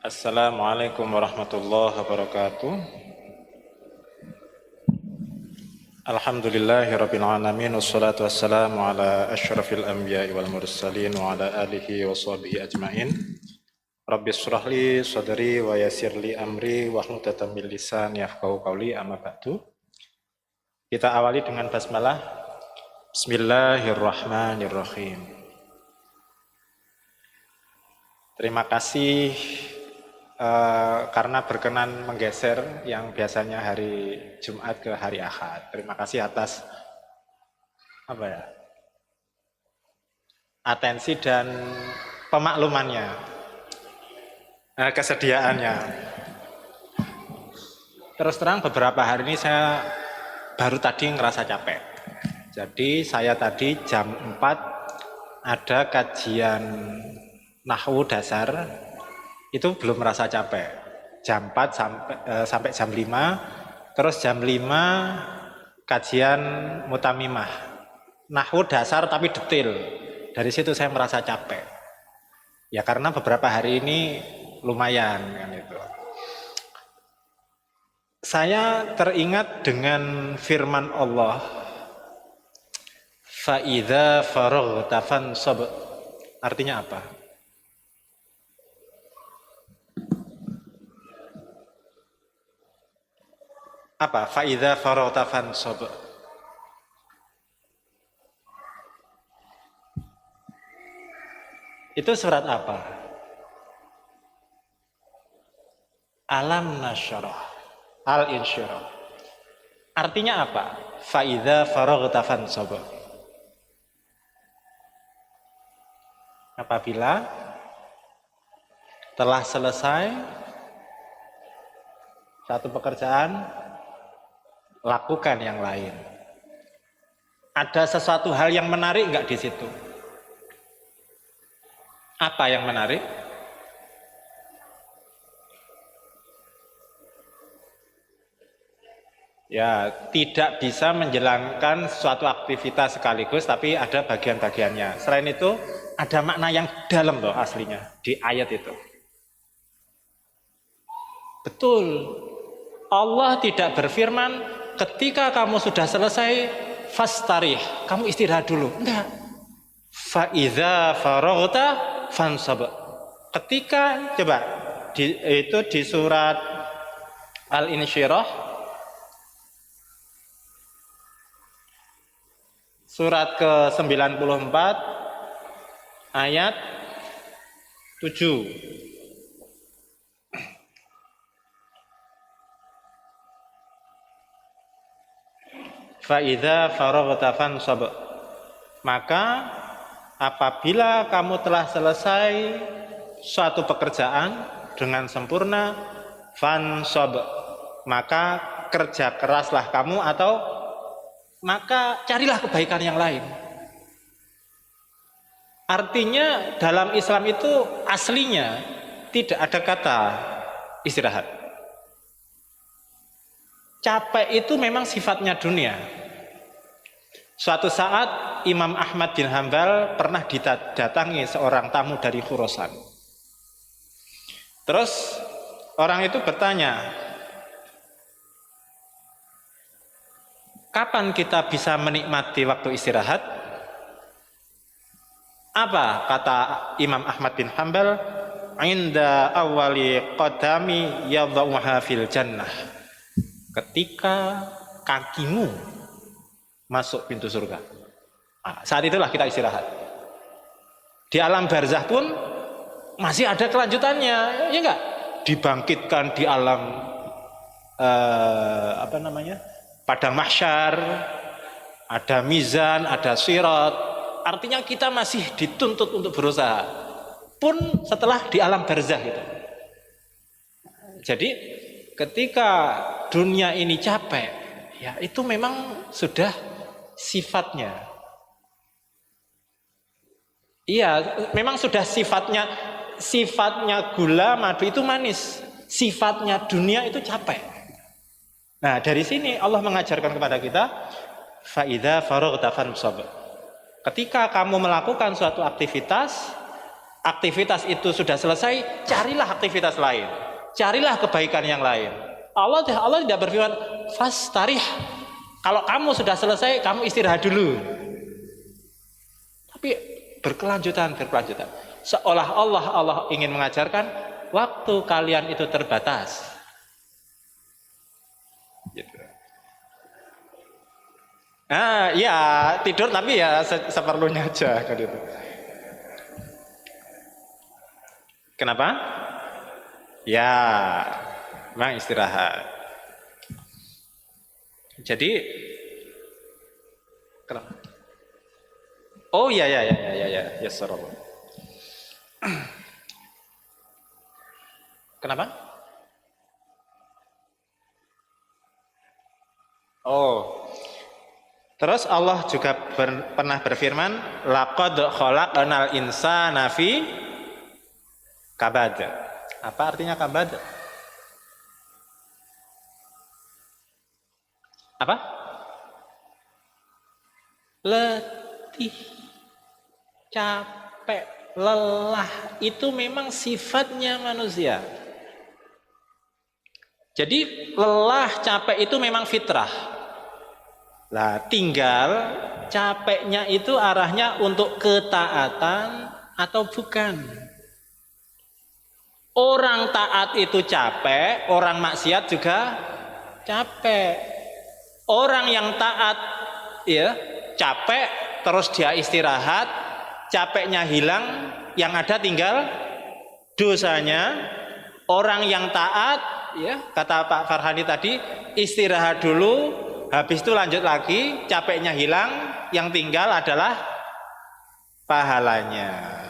Assalamualaikum warahmatullahi wabarakatuh. Alhamdulillahirabbil alamin wassalatu wassalamu ala asyrafil anbiya'i wal mursalin wa ala alihi wa sahbihi ajmain. Rabbis shrah li sadri wa yassir li amri wahlul 'uqdatam min lisani yafqahu qawli, amma ba'du. Kita awali dengan basmalah. Bismillahirrahmanirrahim. Terima kasih karena berkenan menggeser yang biasanya hari Jumat ke hari Ahad. Terima kasih atas atensi dan pemaklumannya, kesediaannya. Terus terang beberapa hari ini saya baru tadi ngerasa capek. Jadi saya tadi jam 4 ada kajian nahwu dasar, itu belum merasa capek. Jam 4 sampai jam 5, terus jam 5 kajian mutamimah. Nahwu dasar tapi detail. Dari situ saya merasa capek. Ya karena beberapa hari ini lumayan kan itu. Saya teringat dengan firman Allah, fa idza faraghta fansab. Artinya apa? Apa? Fa idza faraghta fansab. Itu surat apa? Alam nasyrah. Al-Insyirah. Artinya apa? Fa idza faraghta fansab. Apabila telah selesai satu pekerjaan, lakukan yang lain. Ada sesuatu hal yang menarik enggak di situ? Apa yang menarik? Ya, tidak bisa menjalankan suatu aktivitas sekaligus, tapi ada bagian-bagiannya. Selain itu, ada makna yang dalam loh aslinya di ayat itu. Betul. Allah tidak berfirman ketika kamu sudah selesai fastarih, kamu istirahat dulu. Enggak. Fa idza faraghta fansab. Ketika coba itu di surat Al-Insyirah surat ke-94 ayat 7. Fa idza faraghta fansab. Maka apabila kamu telah selesai suatu pekerjaan dengan sempurna, fansab, maka kerja keraslah kamu atau maka carilah kebaikan yang lain. Artinya dalam Islam itu aslinya tidak ada kata istirahat. Capek itu memang sifatnya dunia. Suatu saat Imam Ahmad bin Hanbal pernah didatangi seorang tamu dari Khurasan. Terus orang itu bertanya, kapan kita bisa menikmati waktu istirahat? Apa kata Imam Ahmad bin Hanbal? Inda awali qadami yadha'uha fil jannah. Ketika kakimu masuk pintu surga. Nah, saat itulah kita istirahat. Di alam barzah pun masih ada kelanjutannya, ya enggak? Dibangkitkan di alam padang mahsyar, ada mizan, ada sirat. Artinya kita masih dituntut untuk berusaha. Pun setelah di alam barzah itu. Jadi ketika dunia ini capek, ya itu memang sudah sifatnya. Iya, memang sudah sifatnya gula, madu itu manis. Sifatnya dunia itu capek. Nah, dari sini Allah mengajarkan kepada kita, fa idza faraghta fansab. Ketika kamu melakukan suatu aktivitas, aktivitas itu sudah selesai, carilah aktivitas lain, carilah kebaikan yang lain. Allah tidak berfirman fastarih, kalau kamu sudah selesai kamu istirahat dulu, tapi berkelanjutan. Seolah Allah ingin mengajarkan waktu kalian itu terbatas. Gitu. Ya tidur tapi ya seperlunya aja kan itu. Kenapa? Ya, memang istirahat. Jadi kenapa? Oh ya, yes, kenapa? Oh, terus Allah juga pernah berfirman, laqad khalaqnal insana fi kabad. Apa artinya kabad? Apa? Letih, capek, lelah. Itu memang sifatnya manusia. Jadi lelah, capek itu memang fitrah. Lah, tinggal capeknya itu arahnya untuk ketaatan atau bukan. Orang taat itu capek, orang maksiat juga capek. Orang yang taat ya capek, terus dia istirahat, capeknya hilang, yang ada tinggal dosanya. Orang yang taat ya, kata Pak Farhani tadi, istirahat dulu, habis itu lanjut lagi, capeknya hilang, yang tinggal adalah pahalanya.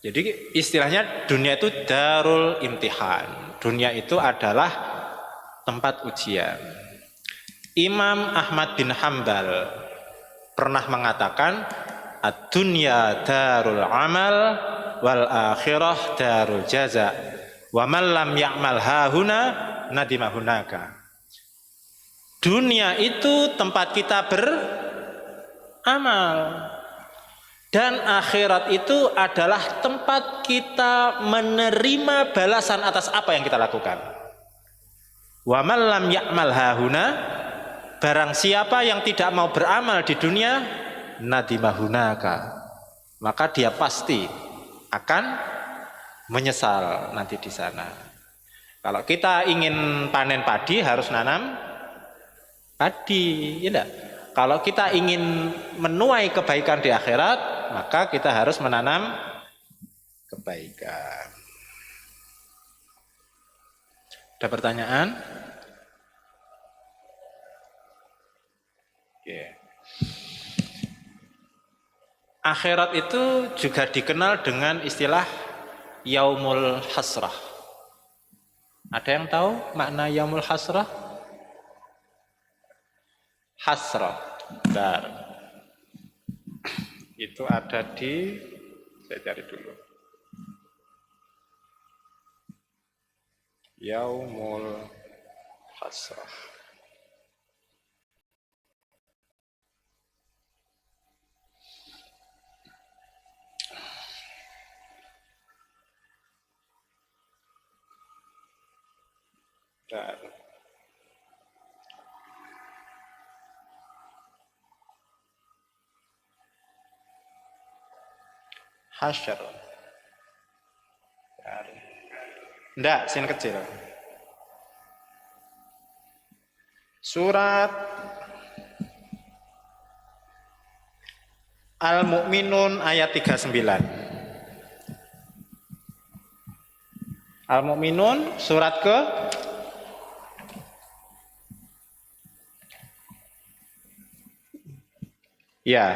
Jadi istilahnya dunia itu darul imtihan. Dunia itu adalah tempat ujian. Imam Ahmad bin Hambal pernah mengatakan, ad-dunya darul amal wal akhirah darul jaza. Wa man lam ya'mal hahuna nadima hunaka. Dunia itu tempat kita beramal, dan akhirat itu adalah tempat kita menerima balasan atas apa yang kita lakukan. Wa man lam ya'mal hahuna, barang siapa yang tidak mau beramal di dunia, nadimahunaka, maka dia pasti akan menyesal nanti di sana. Kalau kita ingin panen padi harus nanam padi, ya enggak? Kalau kita ingin menuai kebaikan di akhirat, maka kita harus menanam kebaikan. Ada pertanyaan? Yeah. Akhirat itu juga dikenal dengan istilah yaumul hasrah. Ada yang tahu makna yaumul hasrah? Hasrah. Bentar. Itu ada di, saya cari dulu. Yaumul hasrah. Dan hasyar. Enggak, sin kecil. Surat Al-Mu'minun ayat 39. Al-Mu'minun surat ke ya.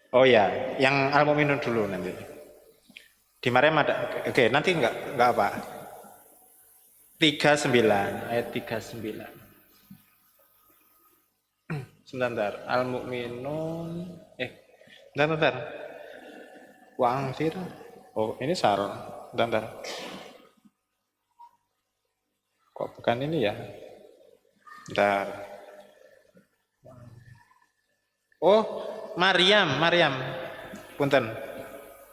Oh ya, yang Al-Mu'minun dulu nanti. Di Maryam ada. Oke, nanti enggak apa. 39 ayat 39. Sebentar, Al-Mu'minun bentar. Wa'angfir. Oh, ini Saron. Bentar. Kok bukan ini ya? Bentar. Oh, Maryam. Punten.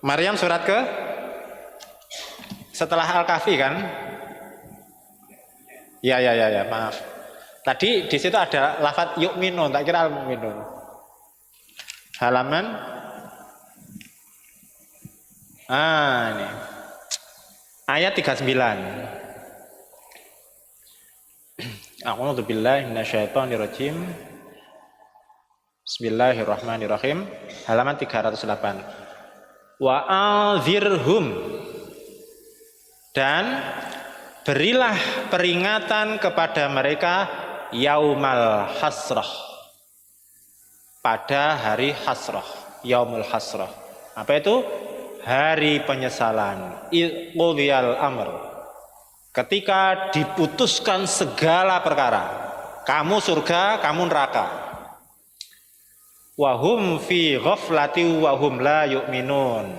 Maryam surat ke setelah Al-Kahfi kan? Ya, maaf. Tadi di situ ada lafadz yu'minun, tak kira al-mu'minun. Halaman ini. Ayat 39. A'udzu billahi minasyaitonir rajim. Bismillahirrahmanirrahim. Halaman 308. Wa anzirhum, dan berilah peringatan kepada mereka yaumal hasrah, pada hari hasrah, yaumul hasrah. Apa itu? Hari penyesalan. Qudiyal amr, ketika diputuskan segala perkara. Kamu surga, kamu neraka. Wahum fi ghaflati wahum la yu'minun,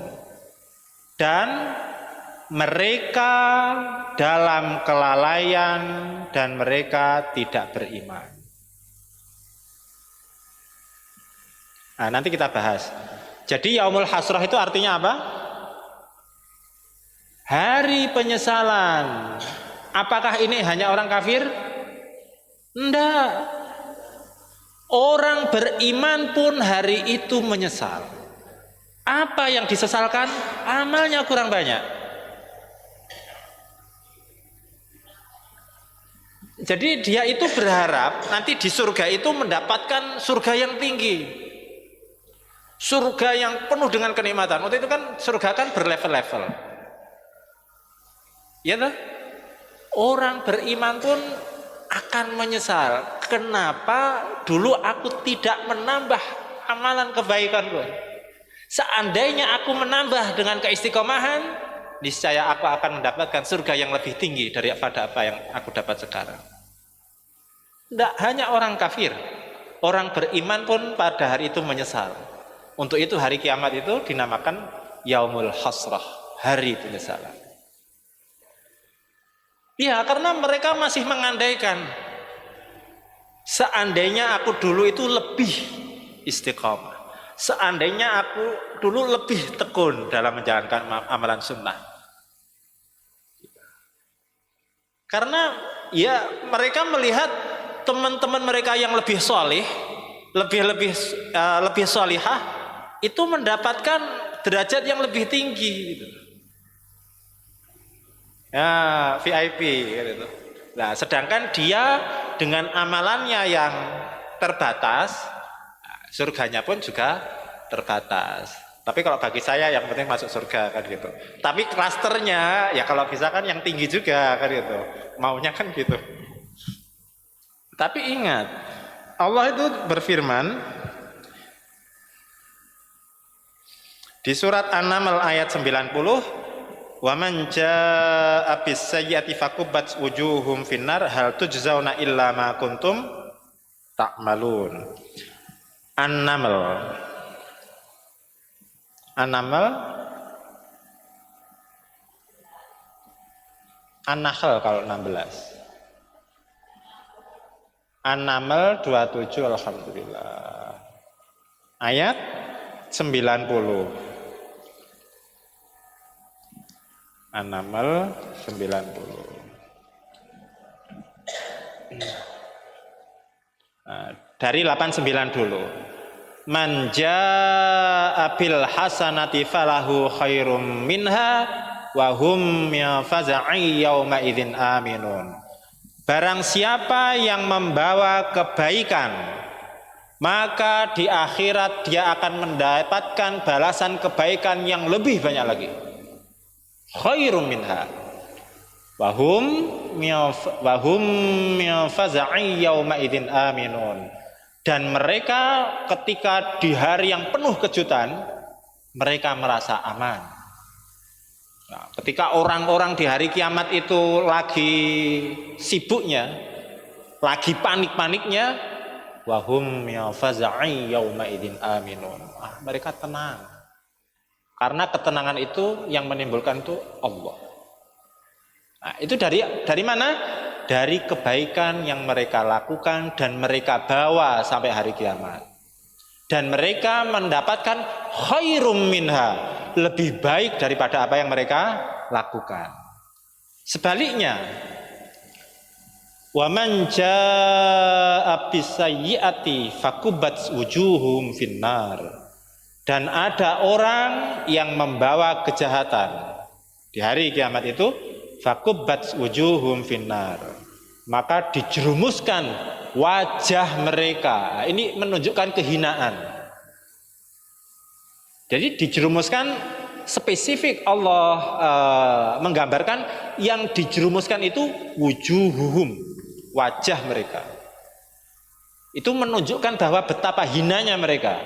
dan mereka dalam kelalaian dan mereka tidak beriman. Nah, nanti kita bahas. Jadi yaumul hasrah itu artinya apa? Hari penyesalan. Apakah ini hanya orang kafir? Enggak. Orang beriman pun hari itu menyesal. Apa yang disesalkan? Amalnya kurang banyak. Jadi dia itu berharap nanti di surga itu mendapatkan surga yang tinggi, surga yang penuh dengan kenikmatan. Waktu itu kan surga kan berlevel-level, ya toh? Orang beriman pun akan menyesal. Kenapa dulu aku tidak menambah amalan kebaikanku? Seandainya aku menambah dengan keistiqomahan, niscaya aku akan mendapatkan surga yang lebih tinggi daripada apa yang aku dapat sekarang. Tidak hanya orang kafir, orang beriman pun pada hari itu menyesal. Untuk itu hari kiamat itu dinamakan yaumul hasrah, hari penyesalan. Ya, karena mereka masih mengandaikan, seandainya aku dulu itu lebih istiqomah, seandainya aku dulu lebih tekun dalam menjalankan amalan sunnah. Karena ya mereka melihat teman-teman mereka yang lebih solih, lebih solihah, itu mendapatkan derajat yang lebih tinggi gitu. Ya, VIP gitu. Nah, sedangkan dia dengan amalannya yang terbatas, surganya pun juga terbatas. Tapi kalau bagi saya yang penting masuk surga kan gitu. Tapi klasternya ya kalau bisa kan yang tinggi juga kan gitu. Maunya kan gitu. Tapi ingat, Allah itu berfirman di surat An-Naml ayat 90, wa man jaa'a bis-sayyi'ati fakubbat wujuhum finnar hal tujzauna illa ma kuntum ta'malun. An-Naml An-Nahl kalau 16. An-Naml 27 alhamdulillah. Ayat 90. An-Naml 90. Nah, dari 89 dulu. Man jaa'a bil hasanati falahu khairum minha wa hum min faza'i yauma idzin aminun. Barang siapa yang membawa kebaikan, maka di akhirat dia akan mendapatkan balasan kebaikan yang lebih banyak lagi. Khairum minha wa hum min faza'i yauma idzin aminun. Dan mereka ketika di hari yang penuh kejutan, mereka merasa aman. Nah, ketika orang-orang di hari kiamat itu lagi sibuknya, lagi panik-paniknya, wahum faza'i yauma idzin aminun. Mereka tenang. Karena ketenangan itu yang menimbulkan itu Allah. Nah, itu dari mana? Dari kebaikan yang mereka lakukan dan mereka bawa sampai hari kiamat. dan mereka mendapatkan khairum minha, lebih baik daripada apa yang mereka lakukan. Sebaliknya, wa man jaa'a bisayyi'ati fakubat wujuhum finnar, dan ada orang yang membawa kejahatan di hari kiamat itu, fakubat wujuhum finnar, maka dijerumuskan wajah mereka. Ini menunjukkan kehinaan. Jadi dijerumuskan, spesifik Allah menggambarkan yang dijerumuskan itu wujuhuhum, wajah mereka. Itu menunjukkan bahwa betapa hinanya mereka.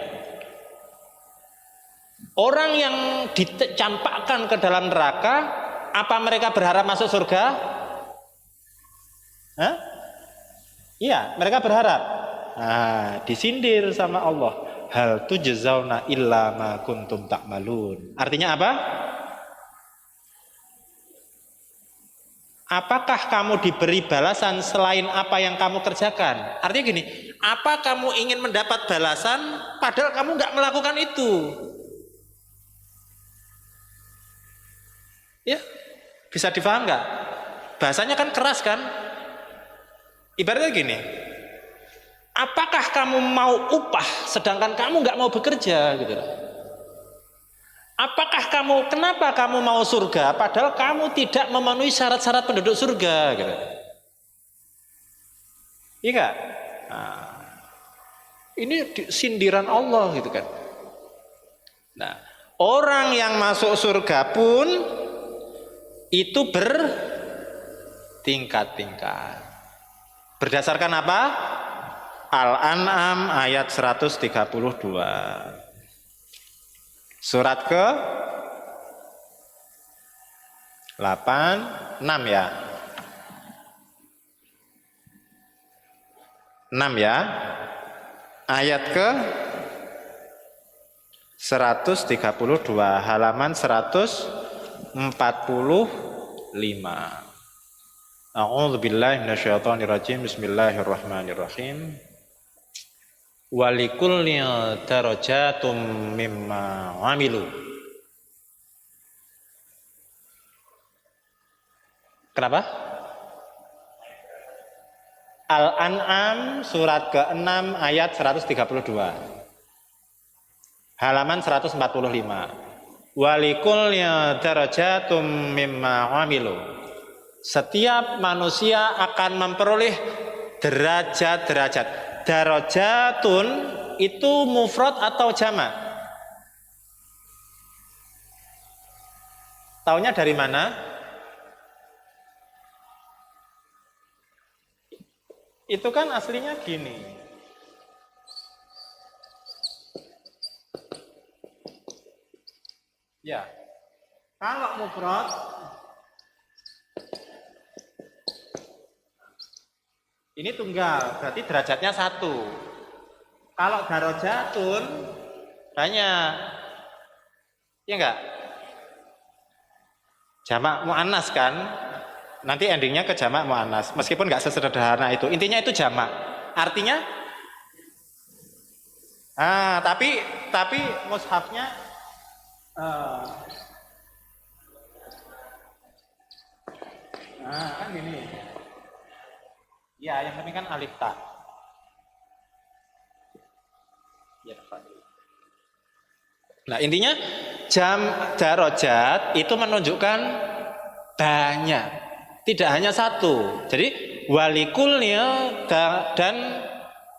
Orang yang dicampakkan ke dalam neraka, apa mereka berharap masuk surga? Hah? Iya, mereka berharap. Nah, disindir sama Allah. Hal tujzauna illa ma kuntum ta'malun. Artinya apa? Apakah kamu diberi balasan selain apa yang kamu kerjakan? Artinya gini, apa kamu ingin mendapat balasan padahal kamu nggak melakukan itu? Ya, bisa difaham nggak? Bahasanya kan keras kan? Ibaratnya gini, apakah kamu mau upah sedangkan kamu nggak mau bekerja gitu? Kenapa kamu mau surga padahal kamu tidak memenuhi syarat-syarat penduduk surga gitu? Iya nggak? Nah, ini sindiran Allah gitu kan. Nah, orang yang masuk surga pun itu bertingkat-tingkat. Berdasarkan apa? Al-An'am ayat 132. Surat ke 6 ya. 6 ya. Ayat ke 132, halaman 145. A'udzubillahi minasyaitonirrajim. Bismillahirrahmanirrahim. Walikulli darajatum mimma 'amilu. Kenapa? Al-An'am surat ke-6 ayat 132. Halaman 145. Walikulli darajatum mimma 'amilu. Setiap manusia akan memperoleh derajat-derajat. Darajatun itu mufrad atau jamak? Taunya dari mana? Itu kan aslinya gini. Ya. Kalau mufrad ini tunggal, berarti derajatnya 1. Kalau darajatun banyak. Ya enggak? Jamak muannas kan? Nanti endingnya ke jamak muannas. Meskipun enggak sesederhana itu. Intinya itu jamak. Artinya tapi mushafnya kan gini. Ya, yang penting kan alif ta. Ya, nah, intinya darajat itu menunjukkan banyak, tidak hanya satu. Jadi walikulnya dan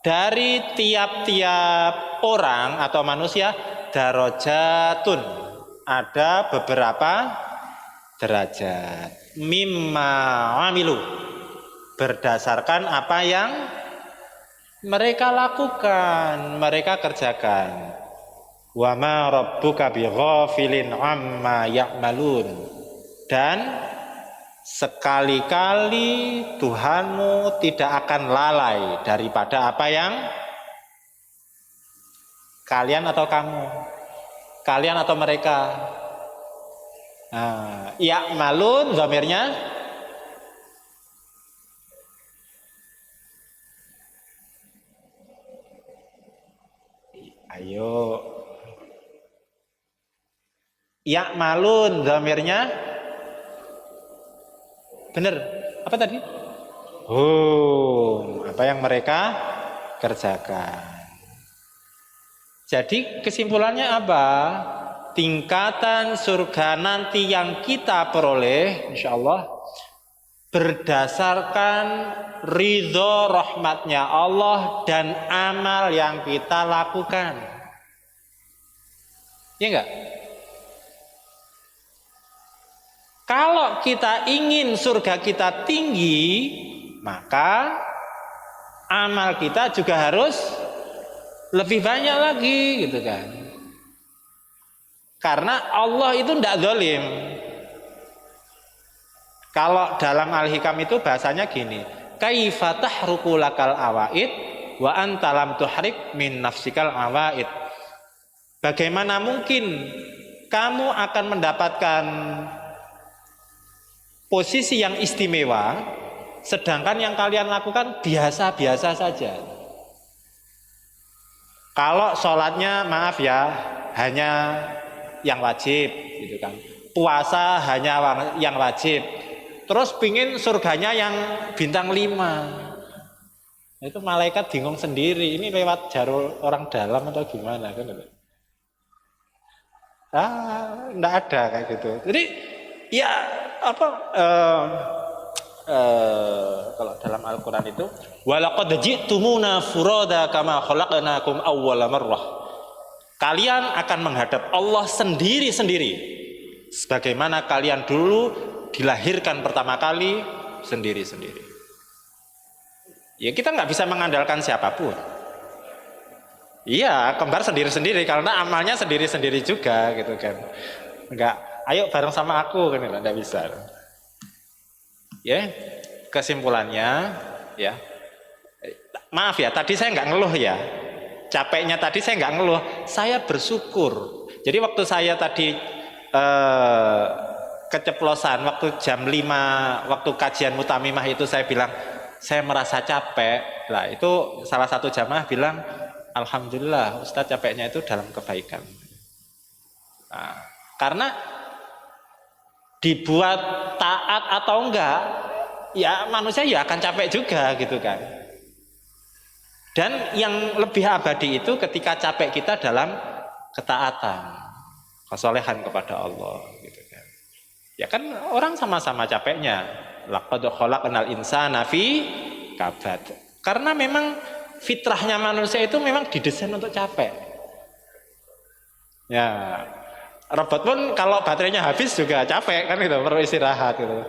dari tiap-tiap orang atau manusia darajatun, ada beberapa derajat. Mimma amilu, berdasarkan apa yang mereka lakukan, mereka kerjakan. Wa ma rabbuka bighafilin amma ya'malun. Dan sekali-kali Tuhanmu tidak akan lalai daripada apa yang kalian atau kamu, kalian atau mereka. Ya'malun dhamirnya Ayo. Ya'malun dhamirnya benar. Apa tadi? Apa yang mereka kerjakan. Jadi kesimpulannya apa? Tingkatan surga nanti yang kita peroleh insyaallah berdasarkan ridho rahmatnya Allah dan amal yang kita lakukan. Iya enggak? Kalau kita ingin surga kita tinggi, maka amal kita juga harus lebih banyak lagi gitu kan. Karena Allah itu tidak zalim. Kalau dalam Al-Hikam itu bahasanya gini, kaifa tahruqu lakal awaid wa anta lam tuhrik min nafsikal awaid. Bagaimana mungkin kamu akan mendapatkan posisi yang istimewa sedangkan yang kalian lakukan biasa-biasa saja. Kalau sholatnya maaf ya hanya yang wajib gitu kan, puasa hanya yang wajib, terus pingin surganya yang bintang 5, itu malaikat bingung sendiri, ini lewat jalur orang dalam atau gimana kan? Enggak ada kayak gitu. Jadi ya apa? Kalau dalam Al-Quran itu walaqad ji'tumuna furada kama khalaqnakum awwala marrah. Kalian akan menghadap Allah sendiri-sendiri sebagaimana kalian dulu dilahirkan pertama kali sendiri-sendiri. Ya kita nggak bisa mengandalkan siapapun. Iya, kembar sendiri-sendiri karena amalnya sendiri-sendiri juga gitu kan. Enggak, ayo bareng sama aku kan enggak bisa. Ya, kesimpulannya ya. Maaf ya, tadi saya nggak ngeluh ya. Capeknya tadi saya nggak ngeluh, saya bersyukur. Jadi waktu saya tadi keceplosan waktu jam 5 waktu kajian mutamimah itu saya bilang saya merasa capek. Lah itu salah satu jamaah bilang alhamdulillah Ustadz capeknya itu dalam kebaikan. Nah, karena dibuat taat atau enggak ya manusia ya akan capek juga gitu kan. Dan yang lebih abadi itu ketika capek kita dalam ketaatan, kesolehan kepada Allah gitu kan. Ya kan orang sama-sama capeknya. Laqad khalaqnal insana fi kabad. Karena memang fitrahnya manusia itu memang didesain untuk capek. Ya, robot pun kalau baterainya habis juga capek kan gitu, perlu istirahat gitu.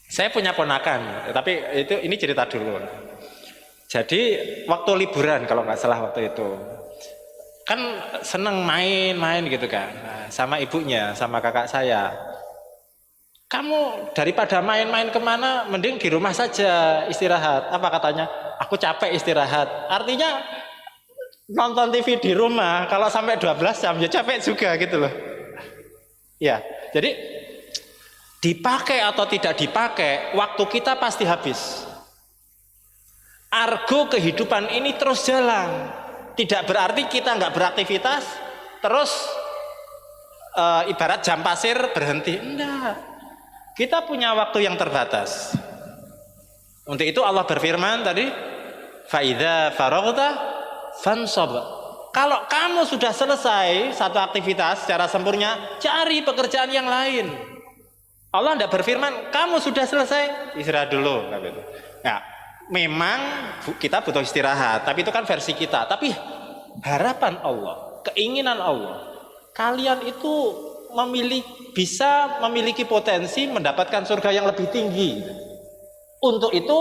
Saya punya ponakan, tapi ini cerita dulu. Jadi waktu liburan kalau nggak salah waktu itu kan seneng main-main gitu kan sama ibunya sama kakak saya. Kamu daripada main-main kemana mending di rumah saja istirahat. Apa katanya? Aku capek istirahat. Artinya nonton TV di rumah kalau sampai 12 jam ya capek juga gitu loh. Ya, jadi dipakai atau tidak dipakai waktu kita pasti habis. Argo kehidupan ini terus jalan. Tidak berarti kita nggak beraktivitas terus ibarat jam pasir berhenti. Enggak. Kita punya waktu yang terbatas. Untuk itu Allah berfirman tadi, faidza faraghta fansab. Kalau kamu sudah selesai satu aktivitas secara sempurna, cari pekerjaan yang lain. Allah tidak berfirman, kamu sudah selesai, istirahat dulu. Nah, memang kita butuh istirahat, tapi itu kan versi kita. Tapi harapan Allah, keinginan Allah, kalian itu bisa memiliki potensi mendapatkan surga yang lebih tinggi. Untuk itu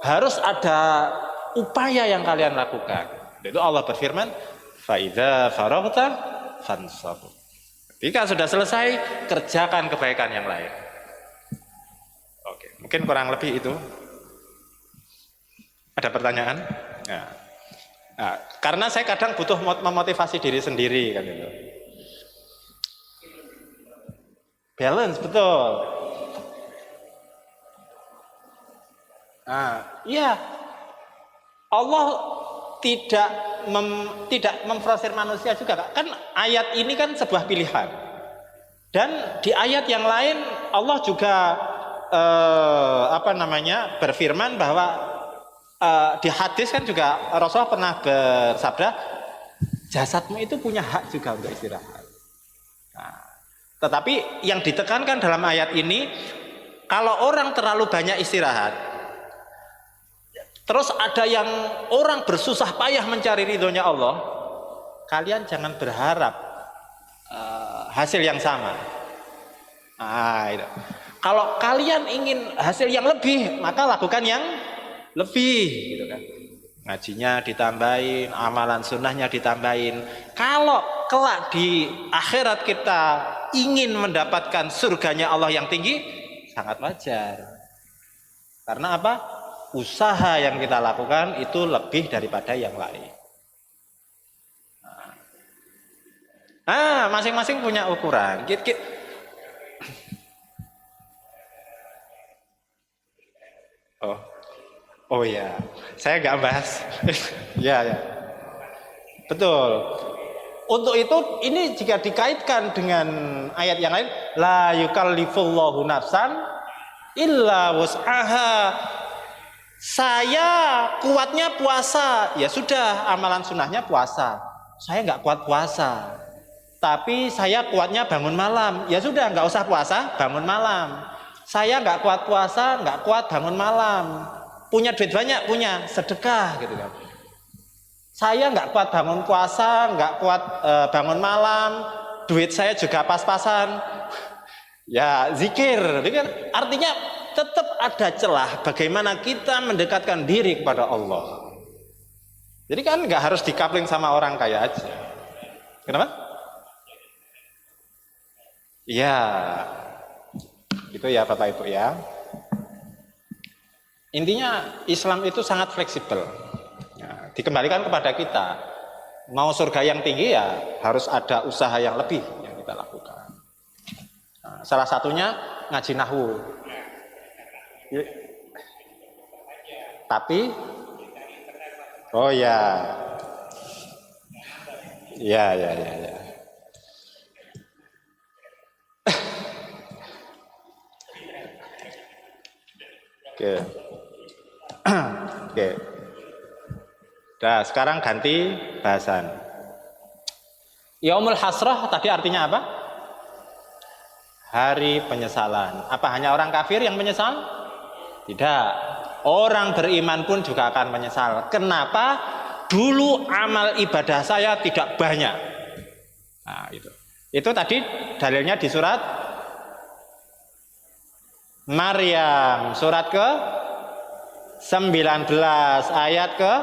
harus ada upaya yang kalian lakukan. Itu Allah berfirman, faidza faraghta fansab. Jika sudah selesai, kerjakan kebaikan yang lain. Oke, mungkin kurang lebih itu. Ada pertanyaan? Nah, karena saya kadang butuh memotivasi diri sendiri kan itu. Balance betul. Nah, iya. Allah tidak tidak memfrusir manusia juga, Kak. Kan ayat ini kan sebuah pilihan. Dan di ayat yang lain Allah juga berfirman bahwa di hadis kan juga Rasulullah pernah bersabda, jasadmu itu punya hak juga untuk istirahat. Nah, tetapi yang ditekankan dalam ayat ini, kalau orang terlalu banyak istirahat, terus ada yang orang bersusah payah mencari ridhonya Allah, kalian jangan berharap hasil yang sama. Itu. Kalau kalian ingin hasil yang lebih, maka lakukan yang lebih, gitu kan. Ngajinya ditambahin, amalan sunnahnya ditambahin. Kalau kelak di akhirat kita ingin mendapatkan surganya Allah yang tinggi, sangat wajar. Karena apa? Usaha yang kita lakukan itu lebih daripada yang lain. Masing-masing punya ukuran. Oh ya, saya nggak bahas. Ya. Betul. Untuk itu ini jika dikaitkan dengan ayat yang lain, la yukallifullahu nafsan illa wus'aha. Saya kuatnya puasa, ya sudah, amalan sunnahnya puasa. Saya nggak kuat puasa, tapi saya kuatnya bangun malam, ya sudah, nggak usah puasa, bangun malam. Saya nggak kuat puasa, nggak kuat bangun malam. Punya duit banyak, punya, sedekah, gitu kan. Saya nggak kuat bangun puasa, nggak kuat bangun malam, duit saya juga pas-pasan, ya zikir. Artinya tetap ada celah bagaimana kita mendekatkan diri kepada Allah. Jadi kan nggak harus dikapling sama orang kaya aja. Kenapa? Ya, itu ya Bapak Ibu ya. Intinya Islam itu sangat fleksibel. Ya, dikembalikan kepada kita. Mau surga yang tinggi ya harus ada usaha yang lebih yang kita lakukan. Nah, salah satunya ngaji nahwu. Tapi oh ya. Ya. Oke. Nah, sekarang ganti bahasan. Yaumul hasrah tadi artinya apa? Hari penyesalan. Apa hanya orang kafir yang menyesal? Tidak. Orang beriman pun juga akan menyesal. Kenapa? Dulu amal ibadah saya tidak banyak. Nah, itu. Itu tadi dalilnya di surat Maryam, surat ke 19 ayat ke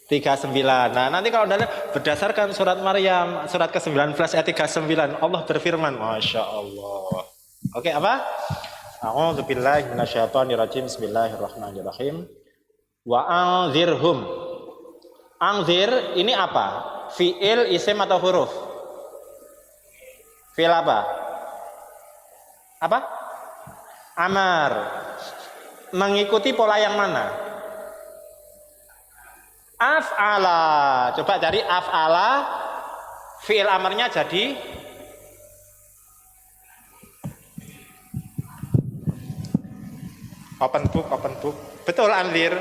39. Nah, nanti kalau berdasarkan surat Maryam surat ke-19 ayat 39, Allah berfirman, Masya Allah. Oke, apa? A'udzubillahi minasyaitonirrajim. Bismillahirrahmanirrahim. Wa anzirhum. Anzir ini apa? Fi'il, isim atau huruf? Fi'il apa? Apa? Amar. Mengikuti pola yang mana? Af'ala. Coba cari af'ala. Fi'il amarnya jadi open book. Betul, anzir.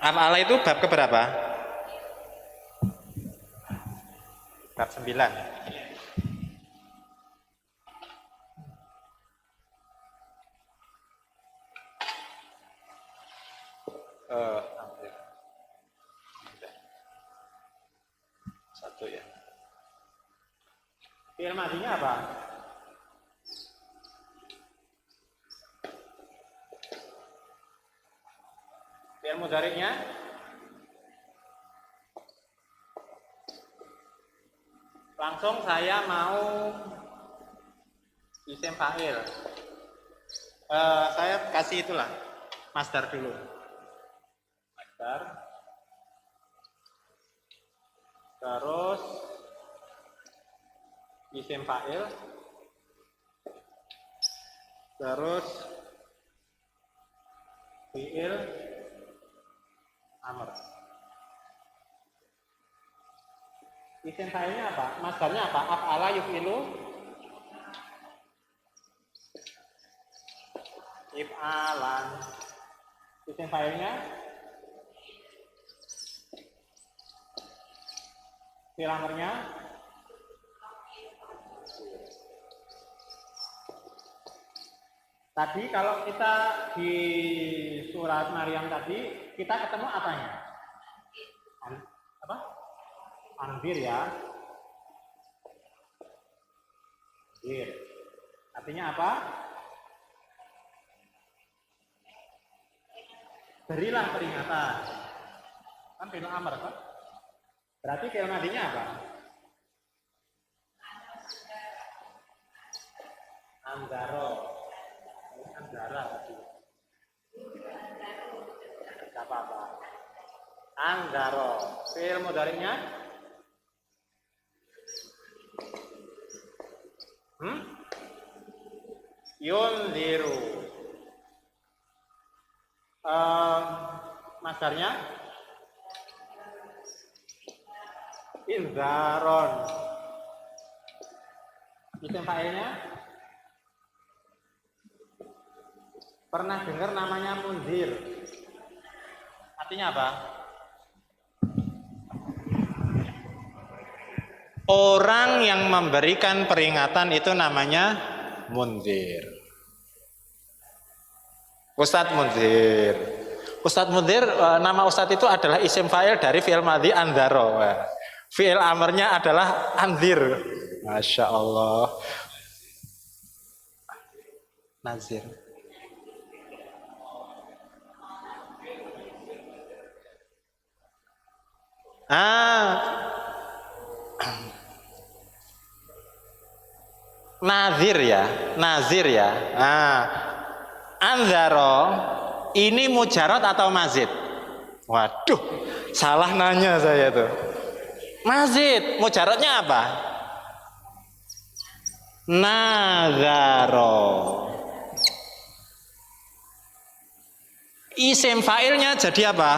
Af'ala itu bab keberapa? Bab 9. Satu ya. Fi'il madinya apa? Fi'il mudhari'nya langsung saya mau isim fa'il. Saya kasih itulah masdar dulu. Masdar. Terus isim fa'il. Terus fi'il Amr. Isim fa'ilnya apa? Masdarnya apa? Af'ala yuf'ilu if'alan. Isim fa'ilnya fi'il amrnya tadi kalau kita di surat Maryam tadi kita ketemu apanya? Apa? Anzir ya. Anzir. Artinya apa? Berilah peringatan. Kan fi'il amr kan? Berarti fi'il madinya apa? Anzaro. Anzara tadi. Tidak apa-apa. Anzaro. Fi'il mudhari'nya? Yunziru. Masdarnya? Inzaron. Isim fa'ilnya? Pernah dengar namanya munzir? Artinya apa? Orang yang memberikan peringatan itu namanya munzir. Ustadz Munzir. Ustadz Munzir, nama Ustadz itu adalah isim fa'il dari fi'il madhi anzaro. Fi'il amrnya adalah anzir. Masya Allah. Nazir. Nazir ya, nazir ya. Anzaro ini mujarad atau mazid? Waduh, salah nanya saya tuh. Mazid, mujaradnya apa? Nazaro. Isim fa'ilnya jadi apa?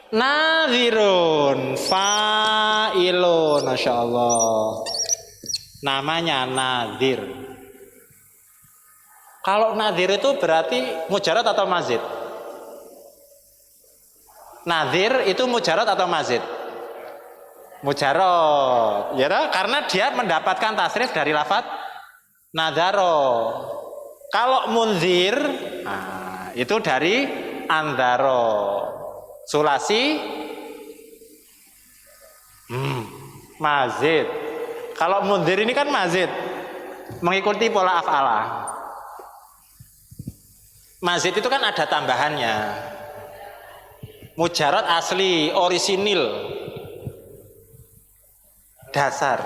Nazirun fa'ilun. Masya Allah. Namanya nazir. Kalau nazir itu berarti mujarad atau mazid? Nazir itu mujarad atau mazid? Mujarad. Ya, karena dia mendapatkan tasrif dari lafadz nadaro. Kalau munzir, itu dari andaro. Sulasi mazid. Kalau munzir ini kan mazid, mengikuti pola af'ala. Mazid itu kan ada tambahannya. Mujarad asli, orisinil, dasar.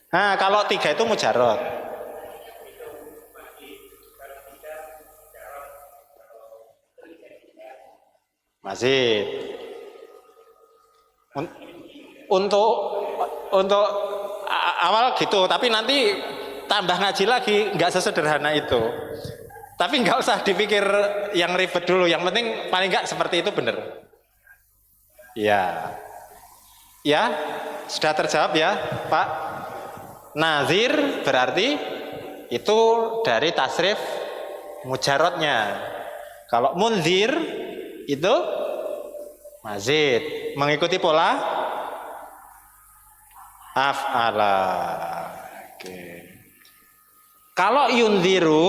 Nah, kalau 3 itu mujarad. Mazid. Untuk awal gitu, tapi nanti tambah ngaji lagi, nggak sesederhana itu. Tapi nggak usah dipikir yang ribet dulu, yang penting paling nggak seperti itu benar. Ya, ya sudah terjawab ya, Pak. Nazir berarti itu dari tasrif mujarodnya. Kalau munzir itu mazid, mengikuti pola af'ala. Oke. Kalau yunziru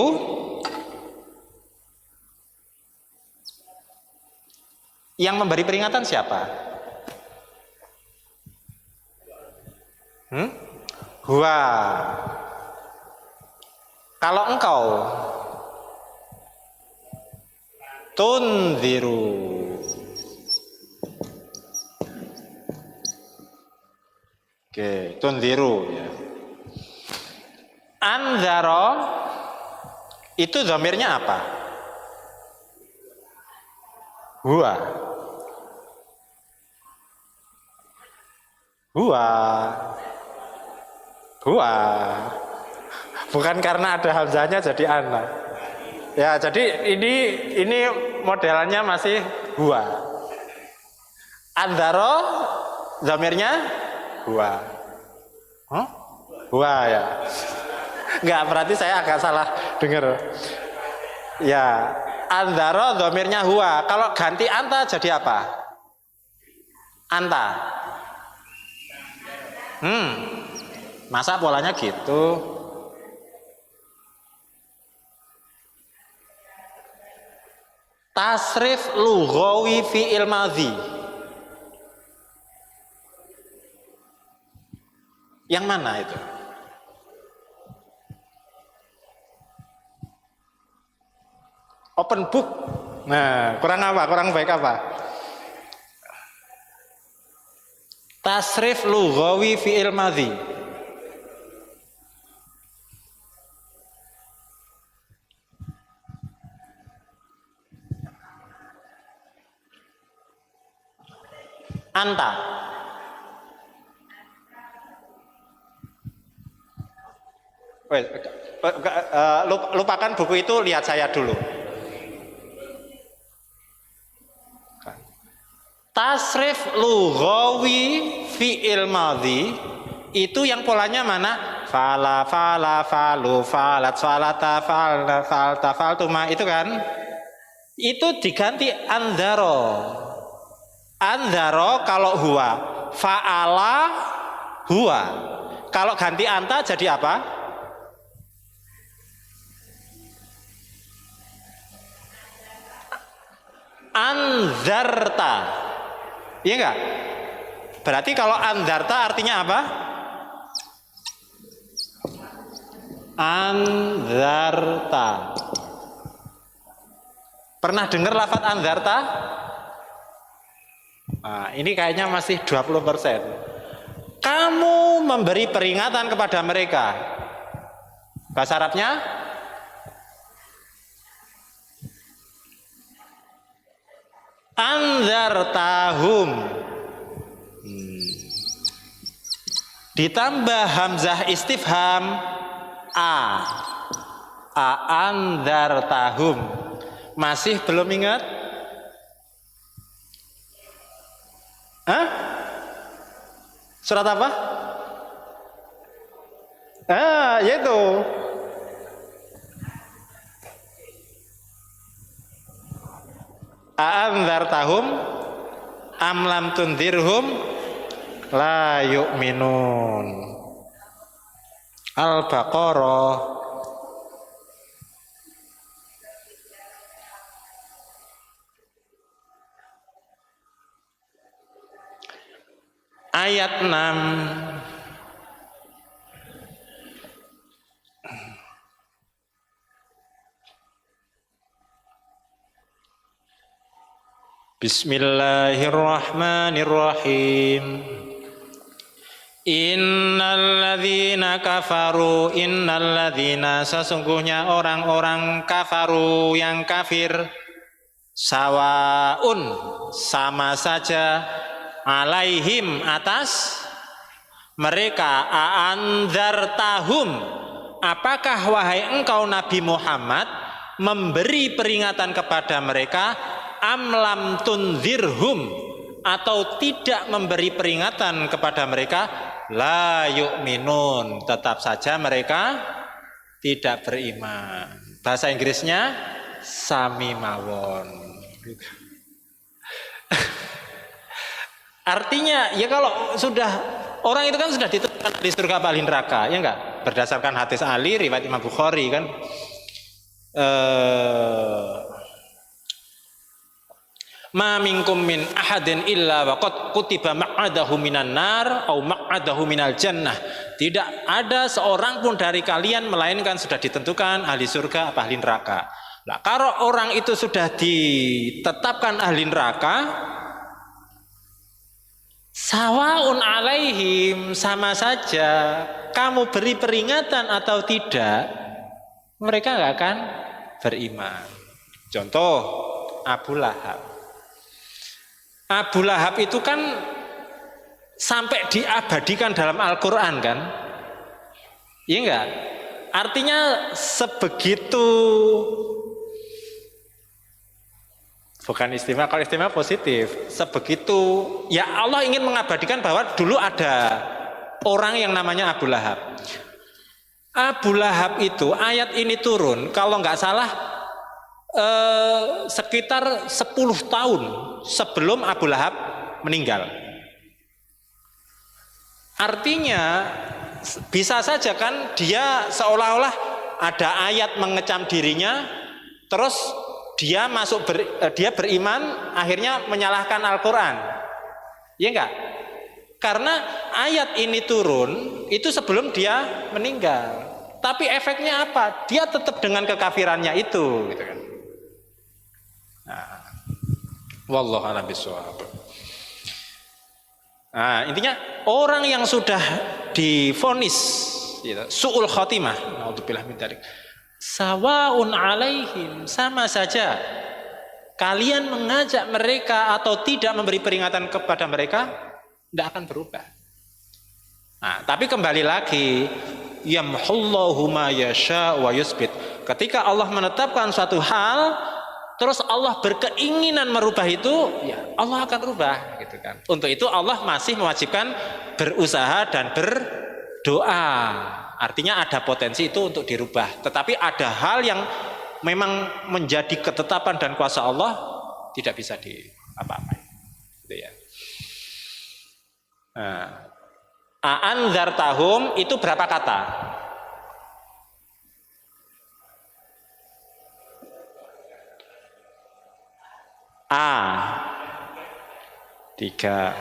yang memberi peringatan siapa? Huwa. Kalau engkau tunziru. Oke, tunziru ya. Anzaro itu dhamirnya apa? Huwa. Huwa. Huwa. Bukan karena ada hamzahnya jadi anak. Ya, jadi ini modelannya masih huwa. Andzaro zamirnya huwa. Huh? Huwa ya. Enggak, berarti saya agak salah dengar. Ya, andzaro zamirnya huwa. Kalau ganti anta jadi apa? Anta. Masa polanya gitu? Tasrif lughawi fi'il madhi. Yang mana itu? Open book. Nah, kurang apa? Kurang baik apa? Tasrif lughawi fi'il madhi. Anta. Lupakan buku itu, lihat saya dulu. Tasrif lughawi fi'il madhi itu yang polanya mana? Fala, fala, falu, falat, falata, falna, falta, faltuma, itu kan? Itu diganti andzaro. Andzaro kalau huwa, fa'ala huwa. Kalau ganti anta jadi apa? Andzarta. Iya enggak? Berarti kalau andzarta artinya apa? Andzarta. Pernah dengar lafaz andzarta? Nah, ini kayaknya masih 20%. Kamu memberi peringatan kepada mereka. Bahasa Arabnya? Andzartahum. Ditambah hamzah istifham a andzartahum. Masih belum ingat? Hah? Surat apa? Yaitu A'andzartahum am lam tundirhum la yu'minun. Al-Baqarah ayat 6. Bismillahirrahmanirrahim. Innalladzina kafaru, innalladzina sesungguhnya orang-orang kafaru yang kafir, sawaun sama saja, alaihim atas mereka, a'andzartahum apakah wahai engkau Nabi Muhammad memberi peringatan kepada mereka, amlam tunzirhum atau tidak memberi peringatan kepada mereka, la yu'minun tetap saja mereka tidak beriman. Bahasa Inggrisnya sami mawon. Artinya ya kalau sudah orang itu kan sudah ditentukan di surga apa neraka, ya enggak? Berdasarkan hadis Ali riwayat Imam Bukhari kan, ma minkum min ahadin illa waqad kutiba ma'adahu minan nar au ma'adahu minal jannah. Tidak ada seorang pun dari kalian melainkan sudah ditentukan ahli surga apa ahli neraka. Nah, kalau orang itu sudah ditetapkan ahli neraka, sawaun alaihim sama saja kamu beri peringatan atau tidak, mereka nggak akan beriman. Contoh Abu Lahab. Abu Lahab itu kan sampai diabadikan dalam Al-Quran kan, Iya enggak? Artinya sebegitu, bukan istimewa, kalau istimewa positif, sebegitu ya Allah ingin mengabadikan bahwa dulu ada orang yang namanya Abu Lahab. Abu Lahab itu ayat ini turun kalau nggak salah sekitar 10 tahun sebelum Abu Lahab meninggal. Artinya bisa saja kan dia seolah-olah ada ayat mengecam dirinya, terus dia dia beriman, akhirnya menyalahkan Al-Quran. Iya enggak? Karena ayat ini turun itu sebelum dia meninggal. Tapi efeknya apa? Dia tetap dengan kekafirannya itu, gitu kan. Nah, wallahu a'lam bishawab. Nah, intinya orang yang sudah divonis gitu, su'ul khotimah, naudzubillah min dzalik, sawaun alaihim, sama saja kalian mengajak mereka atau tidak memberi peringatan kepada mereka, tidak akan berubah. Nah, tapi kembali lagi, yamhullahu ma yasha wa yusbit. Ketika Allah menetapkan suatu hal, terus Allah berkeinginan merubah itu, ya Allah akan rubah, gitu kan. Untuk itu Allah masih mewajibkan berusaha dan berdoa. Artinya ada potensi itu untuk dirubah. Tetapi ada hal yang memang menjadi ketetapan dan kuasa Allah, tidak bisa di apa-apa. Gitu ya. Nah, A'anzartahum itu berapa kata? A 3.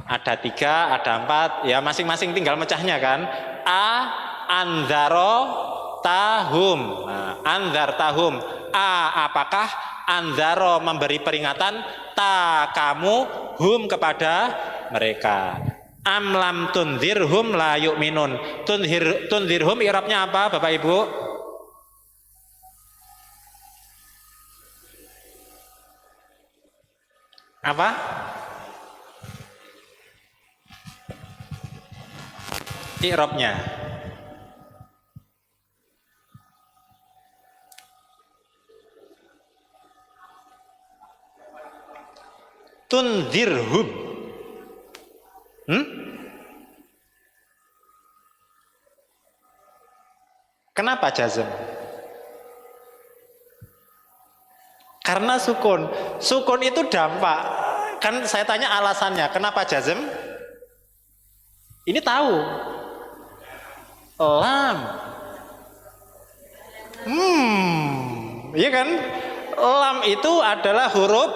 Ada 3, ada 4, ya masing-masing tinggal mecahnya kan. Anzaro tahum. Anzar tahum. Apakah anzaro memberi peringatan, ta kamu, hum kepada mereka. Amlam tunzirhum la yu'minun. Tunzirhum i'rabnya apa Bapak Ibu? Apa? I'rabnya. Tunzirhum. Kenapa jazm? Karena sukun. Sukun itu dampak. Kan saya tanya alasannya, kenapa jazm? Ini tahu. Lam. Iya kan? Lam itu adalah huruf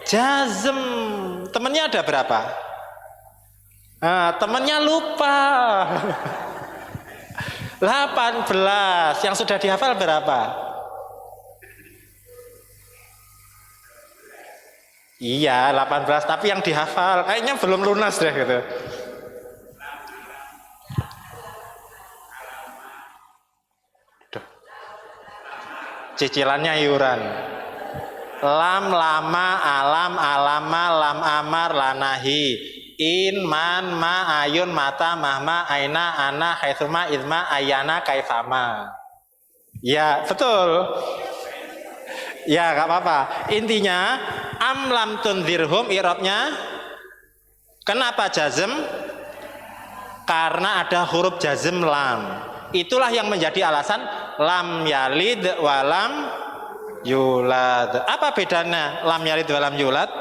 jazm. Temennya ada berapa? Temennya lupa. 18. Yang sudah dihafal berapa? Iya 18, tapi yang dihafal kayaknya belum lunas deh gitu. Cicilannya iuran. Lam, lama, alam, alama, lam, amar, lanahi, in, man, ma, ayun, mata, mahma, aina, ana, haitsuma, idma, ayana, kaifama. Ya betul. Ya gak apa-apa. Intinya amlam tunzirhum i'rabnya kenapa jazm? Karena ada huruf jazm lam. Itulah yang menjadi alasan lam yalid walam yulad. Apa bedanya lam yalid walam yulad?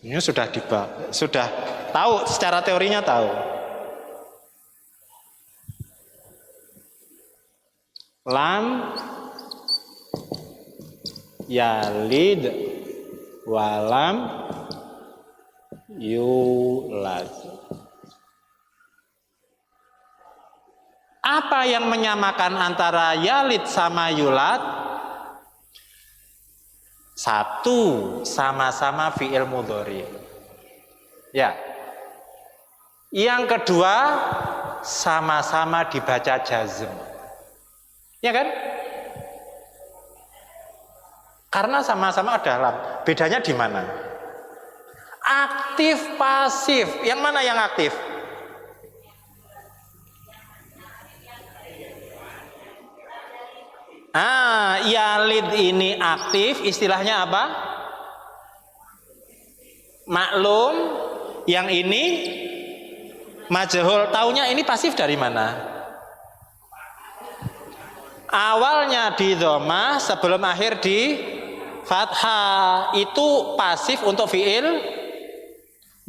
Ini sudah tahu secara teorinya tahu. Lam yalid walam yulad. Apa yang menyamakan antara yalid sama yulad? Satu, sama-sama fi'il mudhari. Ya. Yang kedua, sama-sama dibaca jazm. Ya kan? Karena sama-sama ada lam. Bedanya di mana? Aktif pasif. Yang mana yang aktif? Yalid ini aktif, istilahnya apa? Maklum. Yang ini majhul. Taunya ini pasif dari mana? Awalnya di dhammah, sebelum akhir di fathah. Itu pasif untuk fiil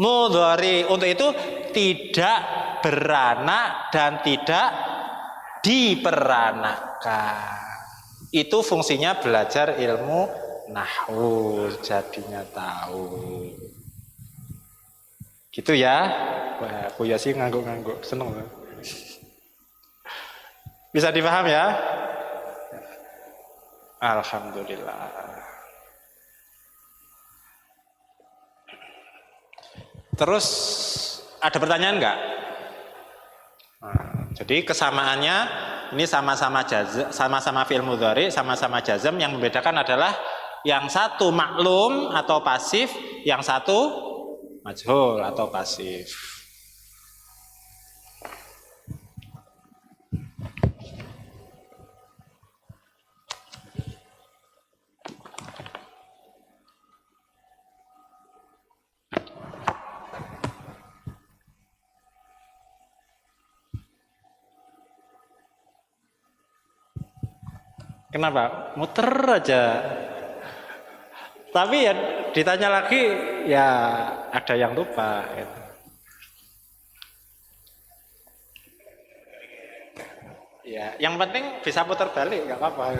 mudhari. Untuk itu tidak beranak dan tidak diperanakan. Itu fungsinya belajar ilmu nahwu, jadinya tahu. Gitu ya. Wah, Bu Yasi ngangguk-ngangguk, seneng. Bisa dipaham ya? Alhamdulillah. Terus ada pertanyaan enggak? Jadi kesamaannya ini sama-sama jazm, sama-sama fi'il mudhari, sama-sama jazm. Yang membedakan adalah yang satu maklum atau pasif, yang satu majhul atau pasif. Kenapa? Muter aja. Tapi ya ditanya lagi ya ada yang lupa. Gitu. Ya, yang penting bisa putar balik, nggak apa-apa.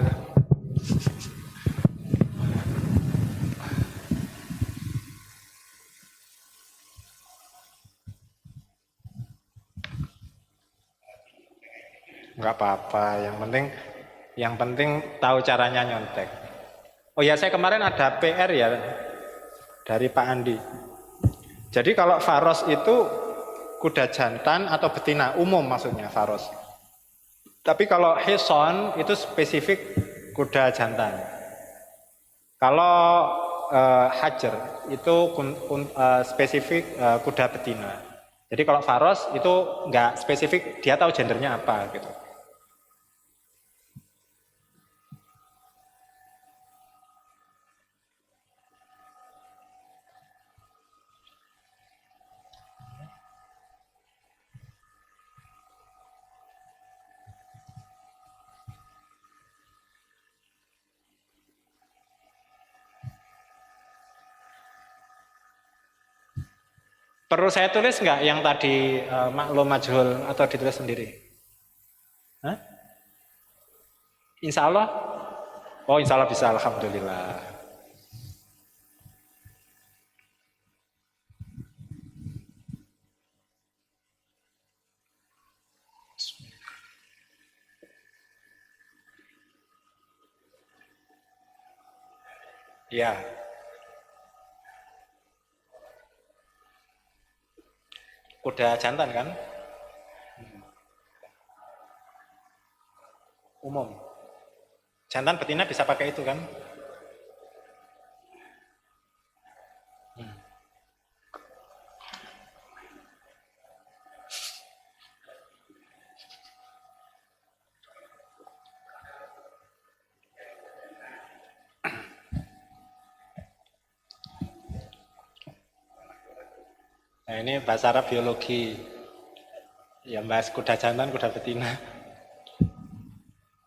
Nggak apa-apa. Yang penting tahu caranya nyontek. Oh ya, saya kemarin ada PR ya dari Pak Andi. Jadi kalau faros itu kuda jantan atau betina, umum maksudnya faros. Tapi kalau hison itu spesifik kuda jantan. Kalau hajar itu spesifik kuda betina. Jadi kalau faros itu nggak spesifik, dia tahu gendernya apa gitu. Perlu saya tulis nggak yang tadi maklum majhul atau ditulis sendiri? Hah? Insya Allah? Oh insya Allah bisa, alhamdulillah. Ya. Kuda jantan kan? Umum. Jantan betina bisa pakai itu kan? Nah ini bahasa Arab biologi. Ya bahas kuda jantan, kuda betina.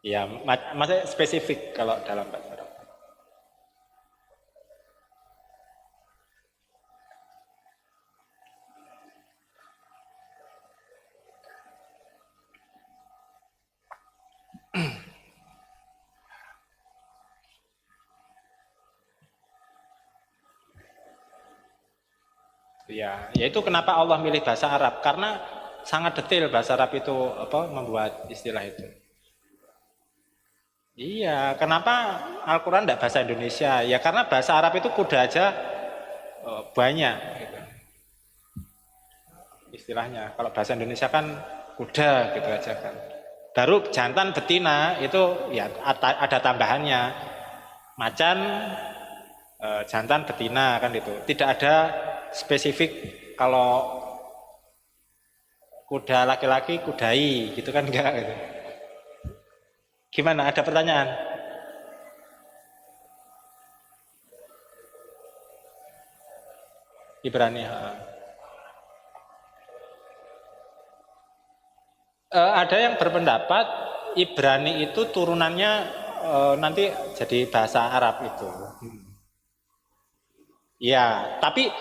Ya, maksudnya spesifik kalau dalam bahasa Arab. Ya, yaitu kenapa Allah milih bahasa Arab, karena sangat detail bahasa Arab itu membuat istilah itu. Iya, kenapa Al-Quran tidak bahasa Indonesia? Ya karena bahasa Arab itu kuda aja banyak gitu. Istilahnya. Kalau bahasa Indonesia kan kuda gitu aja kan. Baru jantan betina itu ya ada tambahannya. Macan jantan betina kan itu. Tidak ada spesifik kalau kuda laki-laki kudai gitu kan enggak gitu. Gimana? Ada pertanyaan? Ibrani. Ada yang berpendapat Ibrani itu turunannya nanti jadi bahasa Arab itu. Ya, tapi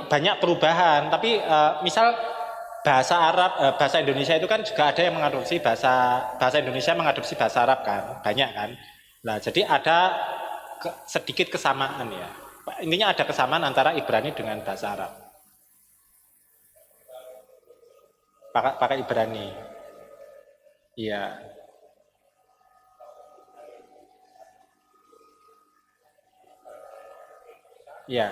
banyak perubahan. Tapi misal bahasa Arab, bahasa Indonesia itu kan juga ada yang mengadopsi bahasa Indonesia mengadopsi bahasa Arab kan, banyak kan. Nah, jadi ada sedikit kesamaan ya. Intinya ada kesamaan antara Ibrani dengan bahasa Arab. Pakai Ibrani. Iya. Iya.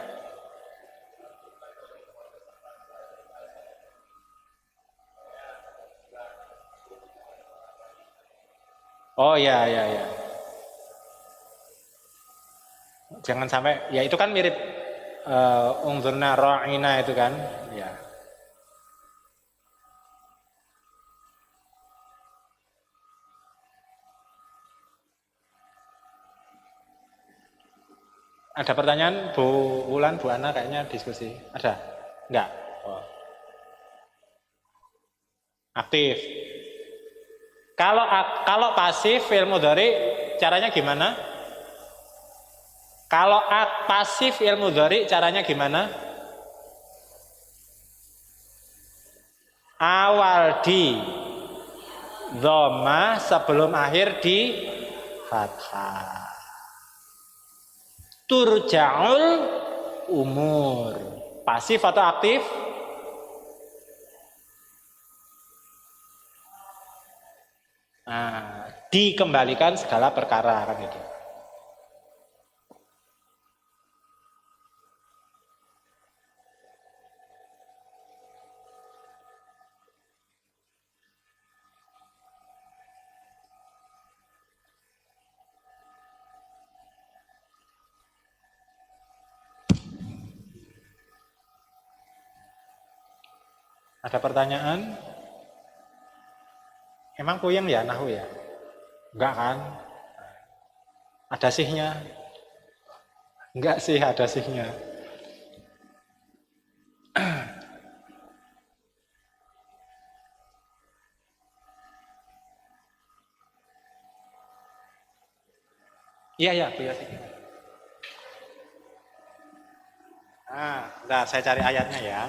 Oh ya ya ya. Jangan sampai ya itu kan mirip ungzurna ra'ina itu kan. Ya. Ada pertanyaan Bu Wulan, Bu Ana kayaknya diskusi. Ada? Enggak? Oh. Aktif. Kalau pasif fi'il mudhari caranya gimana? Kalau pasif fi'il mudhari caranya gimana? Awal di dhamma sebelum akhir di fathah. Turja'ul umur. Pasif atau aktif? Nah, dikembalikan segala perkara kan itu. Ada pertanyaan? Emang puyeng ya nahu ya? Enggak kan? Ada sihnya? Enggak sih, ada sihnya. Iya ya, Bu Yosik. Nah, saya cari ayatnya ya.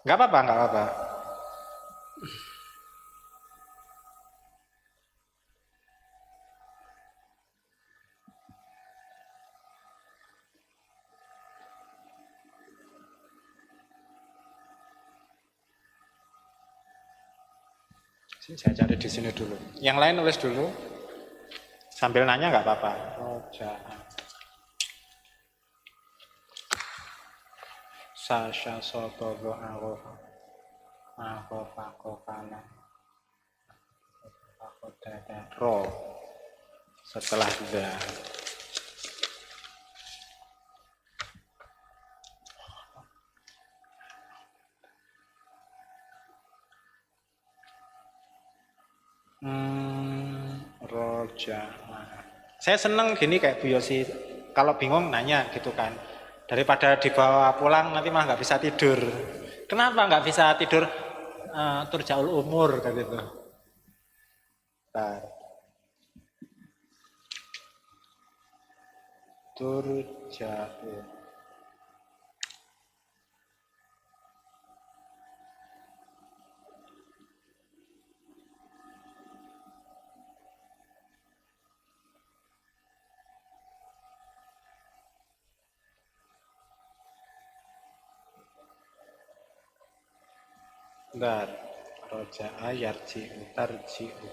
Enggak apa-apa, enggak apa-apa. Saya cari di sini dulu. Yang lain nulis dulu. Sambil nanya nggak apa-apa. Roja'an. Sasha sotobo arofa. Arofa kofana. Ro. Setelah da. Roja'an. Saya seneng gini kayak Bu Yosi. Kalau bingung nanya gitu kan. Daripada dibawa pulang nanti mah nggak bisa tidur. Kenapa nggak bisa tidur? Turja'ul umur kan gitu. Turja'ul. Bentar. Roja'a yarji'u tarji'u.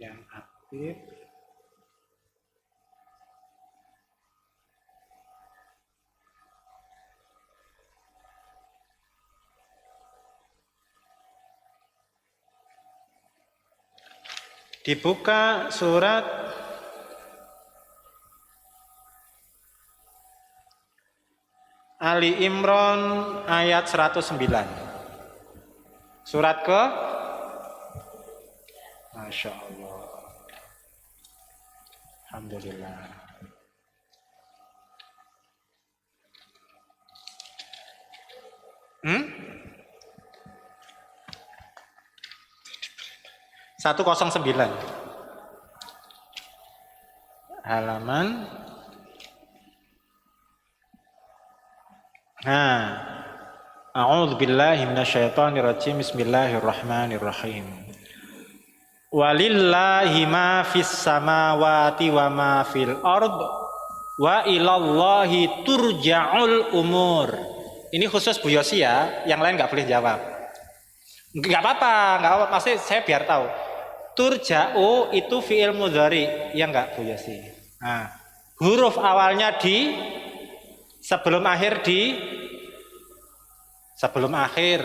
Yang aktif. Dibuka surat Ali Imran ayat 109. Surat ke Masya Allah. Alhamdulillah. Hmm? 109. Halaman. Nah. A'udzubillahi minasyaitonirrajim. Bismillahirrahmanirrahim. Walillahi ma fis samawati wa ma fil ard wa ilallahi turja'ul umur. Ini khusus Bu Yosi ya, yang lain nggak boleh jawab. Nggak apa-apa, maksudnya saya biar tahu. Turja'u itu fi'il mudhari, ya nggak Bu Yosi. Nah, huruf awalnya di sebelum akhir di sebelum akhir.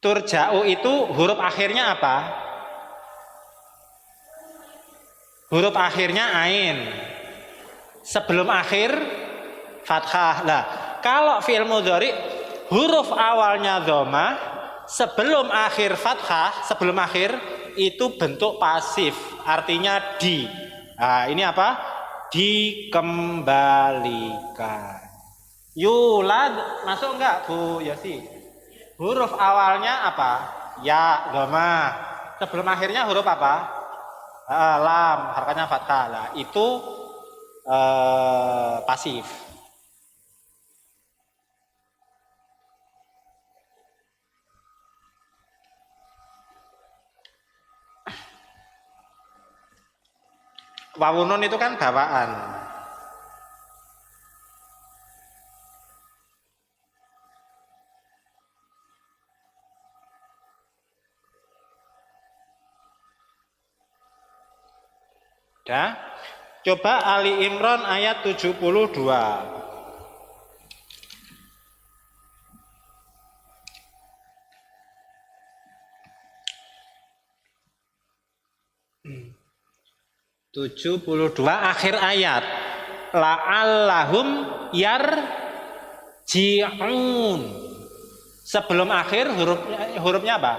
Turja'u itu huruf akhirnya apa? Huruf akhirnya ain. Sebelum akhir fathah. Lah, kalau fi'il mudhari huruf awalnya dhammah, sebelum akhir fathah, sebelum akhir itu bentuk pasif, artinya di. Nah, ini apa? Dikembalikan. Yulad masuk enggak Bu Yosi? Huruf awalnya apa? Ya, dhammah. Sebelum akhirnya huruf apa? Lam, harakatnya fathah. Lah, itu pasif. Wawunun itu kan bawaan. Ya. Coba Ali Imran ayat 72. Tujuh puluh dua akhir ayat. La'allahum yarji'un. Sebelum akhir hurufnya apa?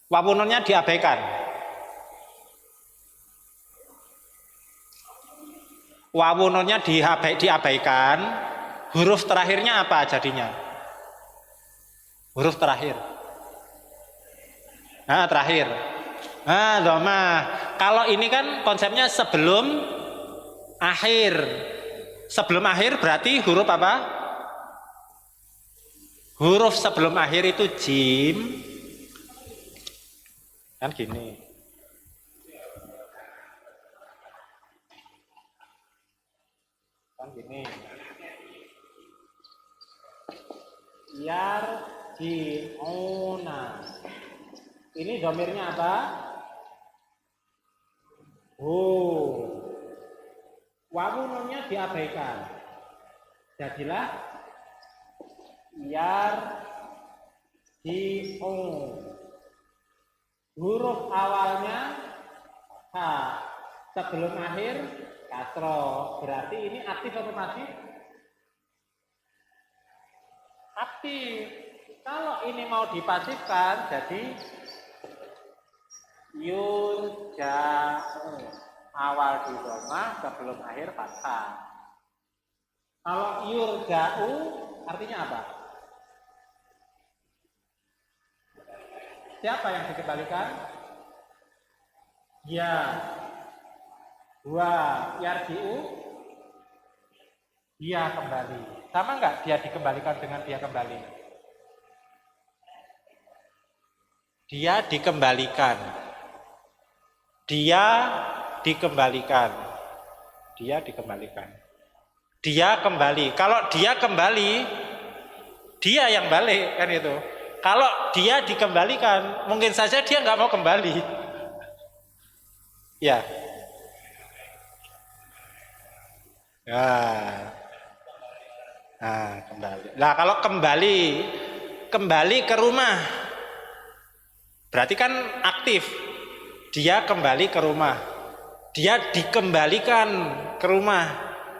Wawununnya diabaikan. Wawununnya diabaikan. Huruf terakhirnya apa jadinya? Huruf terakhir. Nah, terakhir. Nah, dhammah. Kalau ini kan konsepnya sebelum akhir. Sebelum akhir berarti huruf apa? Huruf sebelum akhir itu jim. Kan gini. Kan gini. Yarji'una. Ini dhamirnya apa? Wawununnya diabaikan. Jadilah yarji'un. Huruf awalnya ha, sebelum akhir kasroh. Berarti ini aktif atau pasif? Aktif. Kalau ini mau dipasifkan jadi yurja'u, awal di dhammah sebelum akhir fathah. Kalau yurja'u artinya apa? Siapa yang dikembalikan? Ya. Wa yarji'u, dia kembali. Sama enggak dia dikembalikan dengan dia kembali? Dia dikembalikan. Dia dikembalikan. Dia dikembalikan. Dia kembali. Kalau dia kembali, dia yang balik kan itu. Kalau dia dikembalikan, mungkin saja dia nggak mau kembali. Ya. Nah, kembali. Nah, kalau kembali ke rumah, berarti kan aktif. Dia kembali ke rumah. Dia dikembalikan ke rumah.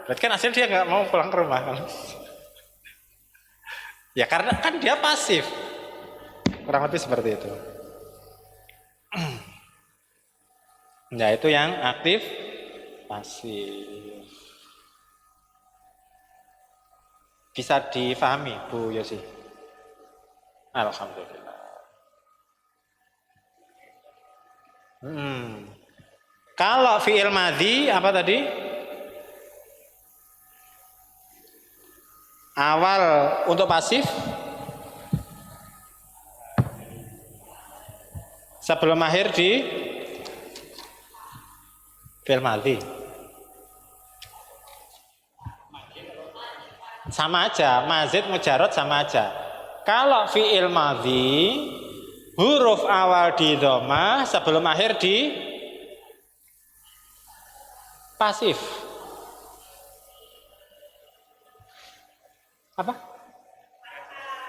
Berarti kan hasil dia nggak mau pulang ke rumah kan? Ya karena kan dia pasif. Kurang lebih seperti itu. Nah itu yang aktif pasif. Bisa difahami Bu Yosi? Alhamdulillah. Kalau fi'il madhi apa tadi? Awal untuk pasif sebelum akhir di fi'il madhi. Sama aja, mazid mujarrad sama aja. Kalau fi'il madhi huruf awal di dhamma sebelum akhir di pasif. Apa?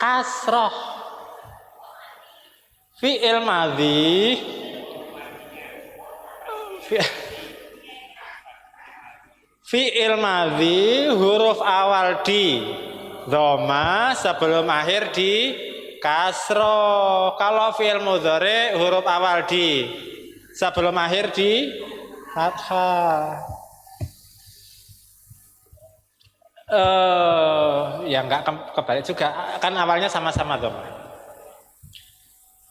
Kasroh. Fi'il madhi fi'il madhi huruf awal di dhamma sebelum akhir di kasroh. Kalau fi'il mudhari huruf awal di sebelum akhir di fathah. Ya nggak kebalik juga, kan awalnya sama-sama dhamma.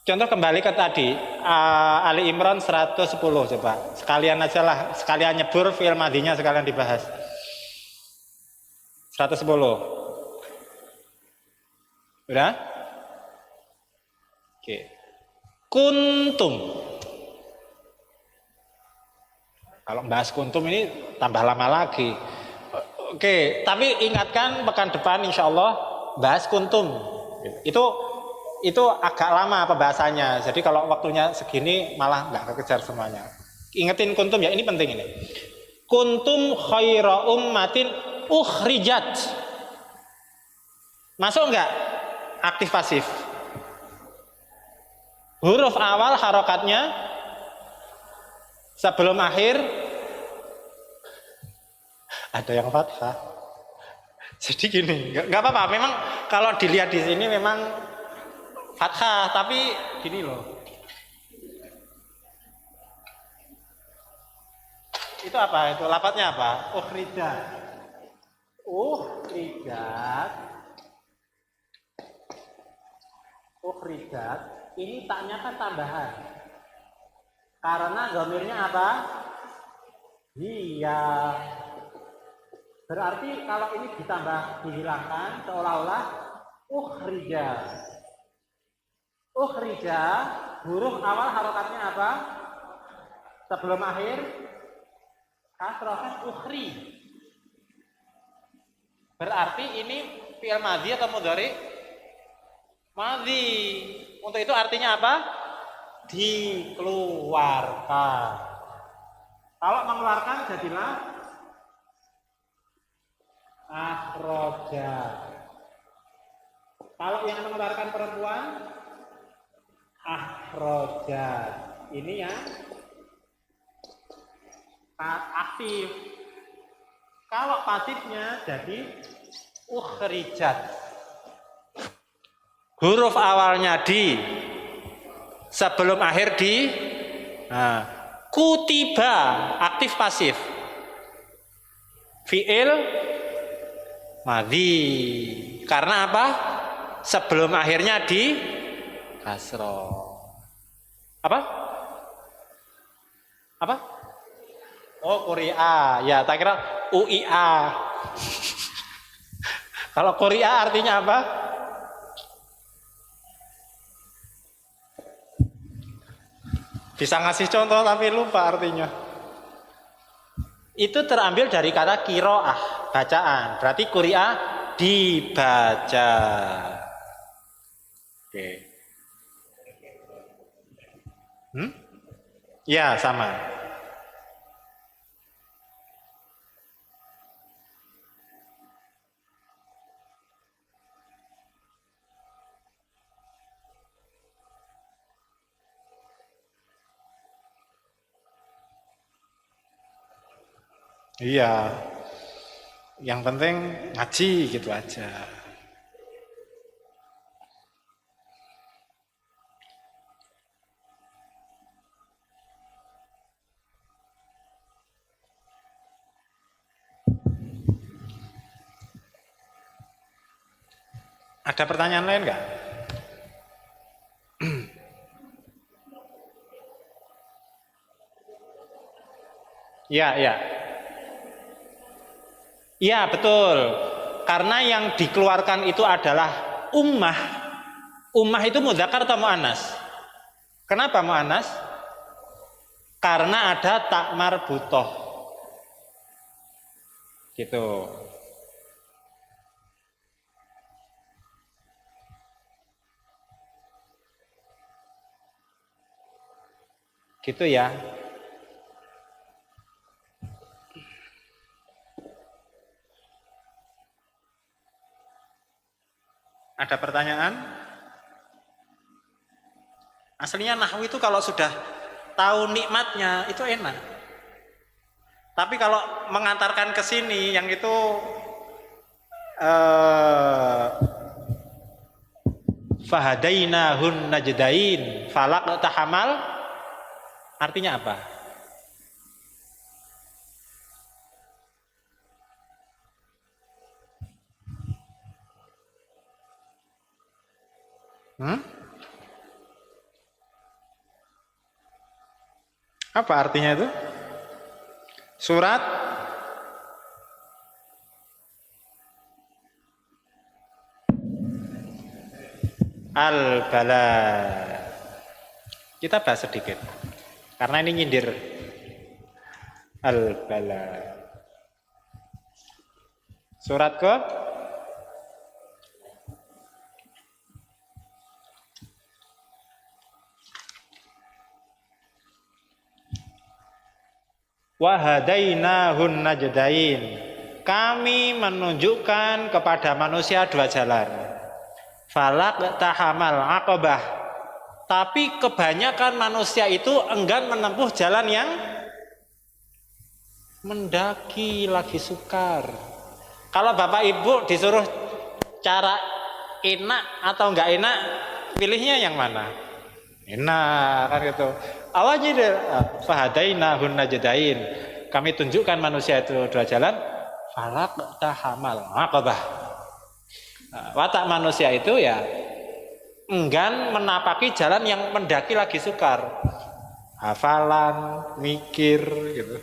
Contoh kembali ke tadi Ali Imran 110 coba. Sekalian aja lah, sekalian nyebur fi'il madhinya sekalian dibahas. 110. Udah? Oke. Kuntum. Kalau bahas kuntum ini tambah lama lagi. Oke, tapi ingatkan pekan depan insya Allah bahas kuntum. Itu agak lama pembahasannya. Jadi kalau waktunya segini malah nggak kekejar semuanya. Ingetin kuntum ya, ini penting ini. Kuntum khaira ummatin ukhrijat. Masuk nggak? Aktif pasif. Huruf awal harokatnya sebelum akhir ada yang fathah. Jadi gini, nggak apa-apa. Memang kalau dilihat di sini memang fathah, tapi gini loh. Itu apa? Itu lafadznya apa? Ukhrijat. Ukhrijat. Ukhrijat. Ini taknya kan tambahan. Karena dhamirnya apa? Iya. Berarti kalau ini ditambah dihilangkan seolah-olah ukhrija. Ukhrija huruf awal harokatnya apa? Sebelum akhir kasroh kan ukhri. Berarti ini fi'il madhi atau mudhari? Madhi. Untuk itu artinya apa? Dikeluarkan. Kalau mengeluarkan jadilah akhroja. Kalau yang mengeluarkan perempuan akhroja. Ini yang aktif. Kalau pasifnya jadi ukhrijat. Huruf awalnya di sebelum akhir di kutiba aktif pasif. Fi'il madhi. Karena apa? Sebelum akhirnya di kasroh. Apa? Apa? Oh, Quri'a. Ya, tak kira UIA. Kalau Quri'a artinya apa? Bisa ngasih contoh tapi lupa artinya. Itu terambil dari kata kiroah, bacaan. Berarti Quri'a dibaca. Oke. Ya, sama. Iya. Yang penting ngaji gitu aja. Ada pertanyaan lain nggak? Iya, iya. Iya, betul. Karena yang dikeluarkan itu adalah ummah. Ummah itu mudzakkar atau muannas? Kenapa muannas? Karena ada tak marbutoh. Gitu. Gitu ya. Ada pertanyaan? Aslinya nahwu itu kalau sudah tahu nikmatnya itu enak. Tapi kalau mengantarkan ke sini yang itu fahadainahun najdain falak tahamal artinya apa? Apa artinya itu? Surat Al-Bala. Kita bahas sedikit. Karena ini nyindir Al-Bala. Surat ke Wahadainahun najdain. Kami menunjukkan kepada manusia dua jalan. Falak tahamal aqabah. Tapi kebanyakan manusia itu enggan menempuh jalan yang mendaki, lagi sukar. Kalau Bapak Ibu disuruh cara enak atau enggak enak, pilihnya yang mana? Enak kan gitu. Awalnya deh fahadainahun najdain. Kami tunjukkan manusia itu dua jalan. Falak tahamal aqabah. Watak manusia itu ya enggan menapaki jalan yang mendaki lagi sukar. Hafalan, mikir gitu.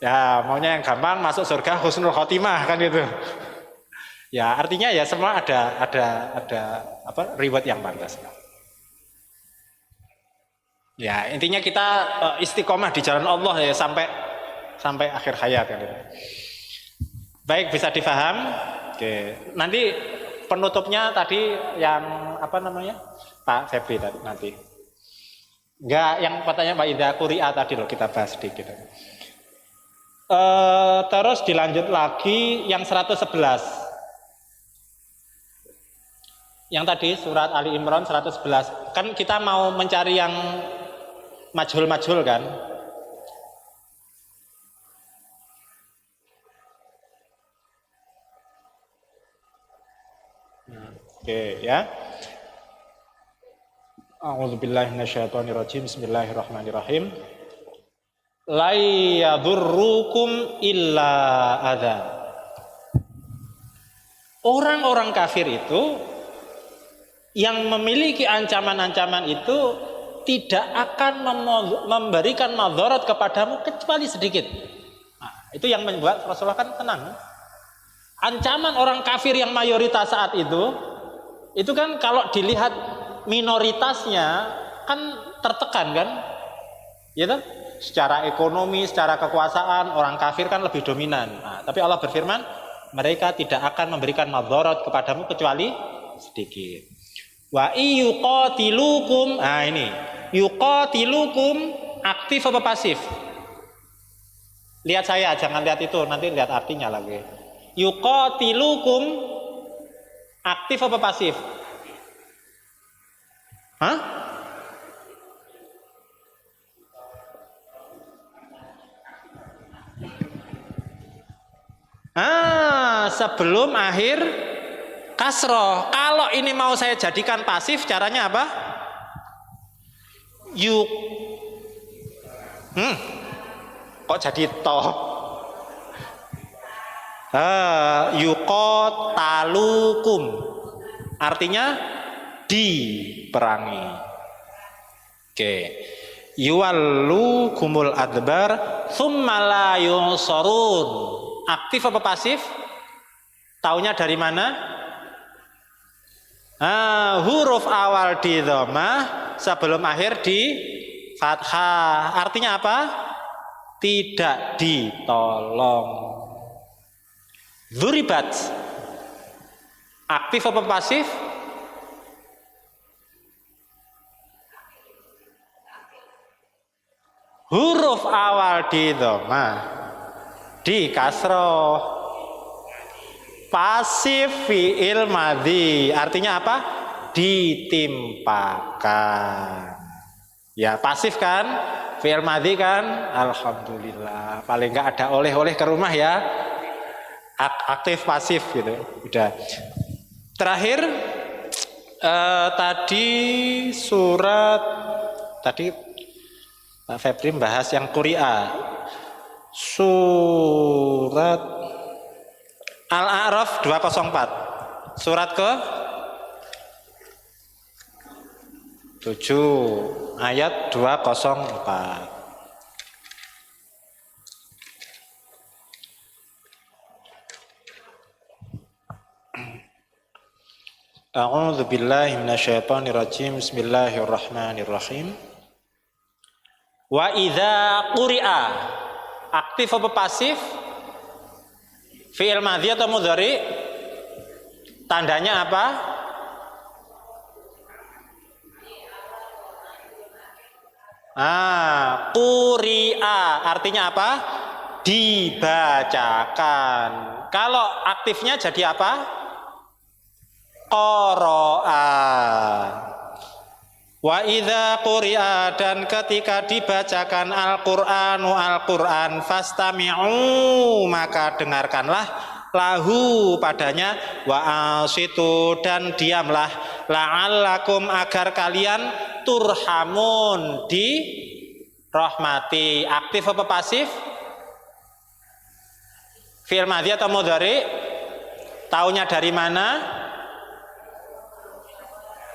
Ya, maunya yang gampang masuk surga husnul khotimah kan gitu. Ya, artinya ya semua ada apa reward yang pantas. Ya, intinya kita istiqomah di jalan Allah ya sampai akhir hayat kan gitu. Baik, bisa difaham? Oke, nanti penutupnya tadi yang apa namanya? Pak Febri tadi nanti. Enggak, yang pertanyaan Mbak Ida Kuria tadi loh kita bahas sedikit. Terus dilanjut lagi yang 111. Yang tadi surat Ali Imran 111. Kan kita mau mencari yang majhul-majhul kan? Oke ya. A'udzubillahi minasyaitonirrajim. Bismillahirrahmanirrahim. La yadurrukum illa adza. Orang-orang kafir itu yang memiliki ancaman-ancaman itu tidak akan memberikan madharat kepadamu kecuali sedikit. Nah, itu yang membuat Rasulullah kan tenang. Ancaman orang kafir yang mayoritas saat itu kan kalau dilihat minoritasnya kan tertekan kan, ya kan? Secara ekonomi, secara kekuasaan orang kafir kan lebih dominan. Nah, tapi Allah berfirman, mereka tidak akan memberikan madharat kepadamu kecuali sedikit. Wa yuqatilukum, nah ini yuqatilukum aktif apa pasif? Lihat saya, jangan lihat itu, nanti lihat artinya lagi. Yuqatilukum aktif apa pasif? Hah? Sebelum akhir kasroh. Kalau ini mau saya jadikan pasif, caranya apa? Yuk. Kok jadi toh? Yuqatalukum. Artinya diperangi. Oke. Yuwallu kumul adbar thumma la yunsarun. Aktif apa pasif? Taunya dari mana? Huruf awal di dhammah, sebelum akhir di fathah. Artinya apa? Tidak ditolong. Dzuribat. Aktif apa pasif? Huruf awal di dhammah, di kasroh, pasif fi'il madhi, artinya apa? Ditimpakan. Ya pasif kan, fi'il madhi kan, alhamdulillah. Paling nggak ada oleh-oleh ke rumah ya. Aktif pasif gitu. Udah. Terakhir tadi surat tadi Pak Febri bahas yang Quri'ah. Surat Al-A'raf 204. Surat ke 7 ayat 204. A'udzu billahi minasyaitonir rajim. Bismillahirrahmanirrahim. Wa idza quri'a, aktif apa pasif? Fi'il madhi atau mudhari? Tandanya apa? Quri'a artinya apa? Dibacakan. Kalau aktifnya jadi apa? Qara'a. Wa idza quri'a, dan ketika dibacakan Al-Qur'an fastami'u, maka dengarkanlah lahu padanya, wa ansitu, dan diamlah, la'allakum, agar kalian turhamun, dirahmati. Aktif apa pasif? Fi'il madhi atau mudhari? Taunya dari mana?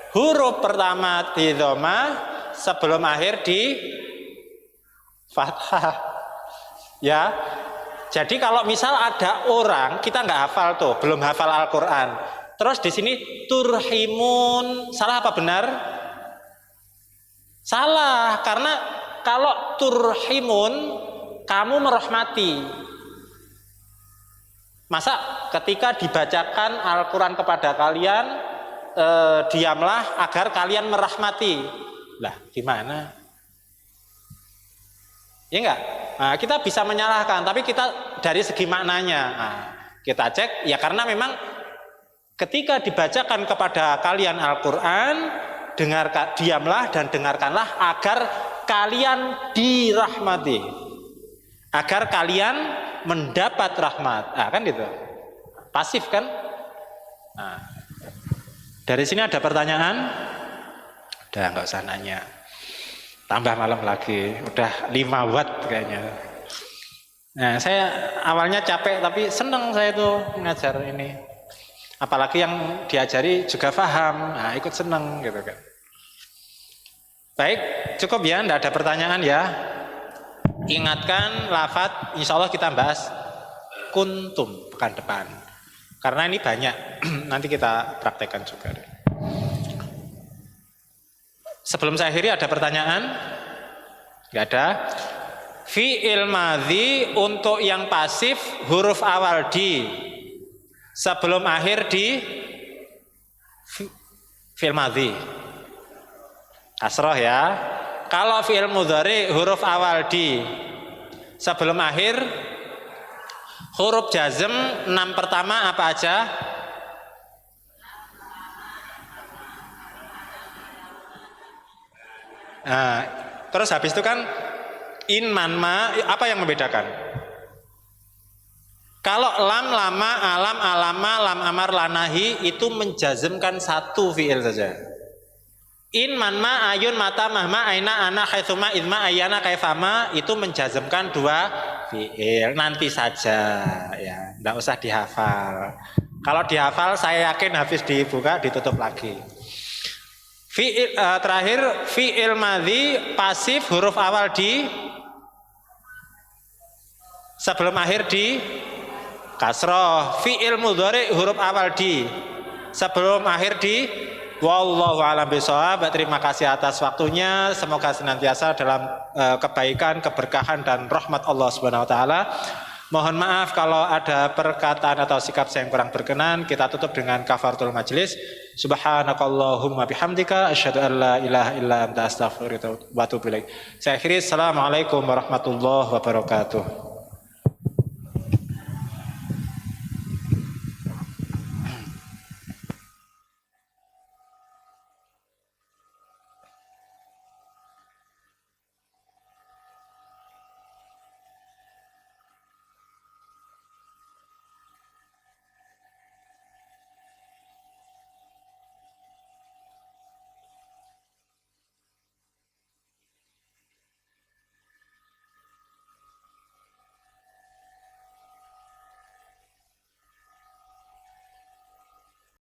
Huruf pertama di dhammah, sebelum akhir di fathah. Ya. Jadi kalau misal ada orang, kita nggak hafal tuh, belum hafal Al-Qur'an. Terus di sini turhimun, salah apa benar? Salah, karena kalau turhimun kamu merahmati. Masa ketika dibacakan Al-Qur'an kepada kalian, diamlah agar kalian merahmati. Lah, gimana? Ya enggak? Nah, kita bisa menyalahkan, tapi kita dari segi maknanya. Nah, kita cek, ya karena memang ketika dibacakan kepada kalian Al-Qur'an, diamlah dan dengarkanlah agar kalian dirahmati. Agar kalian mendapat rahmat. Nah, kan gitu. Pasif kan? Nah, dari sini ada pertanyaan? Udah nggak usah nanya. Tambah malam lagi. Udah 5 watt kayaknya. Nah, saya awalnya capek tapi seneng saya tuh ngajar ini. Apalagi yang diajari juga paham. Nah, ikut seneng gitu kan. Baik, cukup ya, enggak ada pertanyaan ya. Ingatkan lafadz, insya Allah kita bahas kuntum pekan depan. Karena ini banyak, nanti kita praktekkan juga. Sebelum saya akhiri, ada pertanyaan? Enggak ada. Fi'il madhi untuk yang pasif, huruf awal di, sebelum akhir di fi'il madhi. Kasroh ya. Kalau fi'il mudhari, huruf awal di, sebelum akhir huruf jazm 6 pertama apa aja? Nah, terus habis itu kan in, man, ma, apa yang membedakan? Kalau lam, lama, alam, alama, lam, amar, lanahi itu menjazmkan satu fiil saja. In, manma, ayun, mata, mahma, aina, ana, khaitsuma, idma, ayana, kaifama itu menjazmkan dua fiil. Nanti saja ya, tidak usah dihafal. Kalau dihafal saya yakin habis dibuka ditutup lagi. Fiil terakhir fiil madhi pasif huruf awal di sebelum akhir di kasroh. Fiil mudhari huruf awal di sebelum akhir di. Wallahu a'lam bishawab. Terima kasih atas waktunya. Semoga senantiasa dalam kebaikan, keberkahan dan rahmat Allah Subhanahu wa taala. Mohon maaf kalau ada perkataan atau sikap saya yang kurang berkenan. Kita tutup dengan kafaratul majlis. Subhanakallahumma bihamdika asyhadu an la ilaha illa anta astaghfiruka wa atubu ilaik. Saya akhiri. Assalamualaikum warahmatullahi wabarakatuh.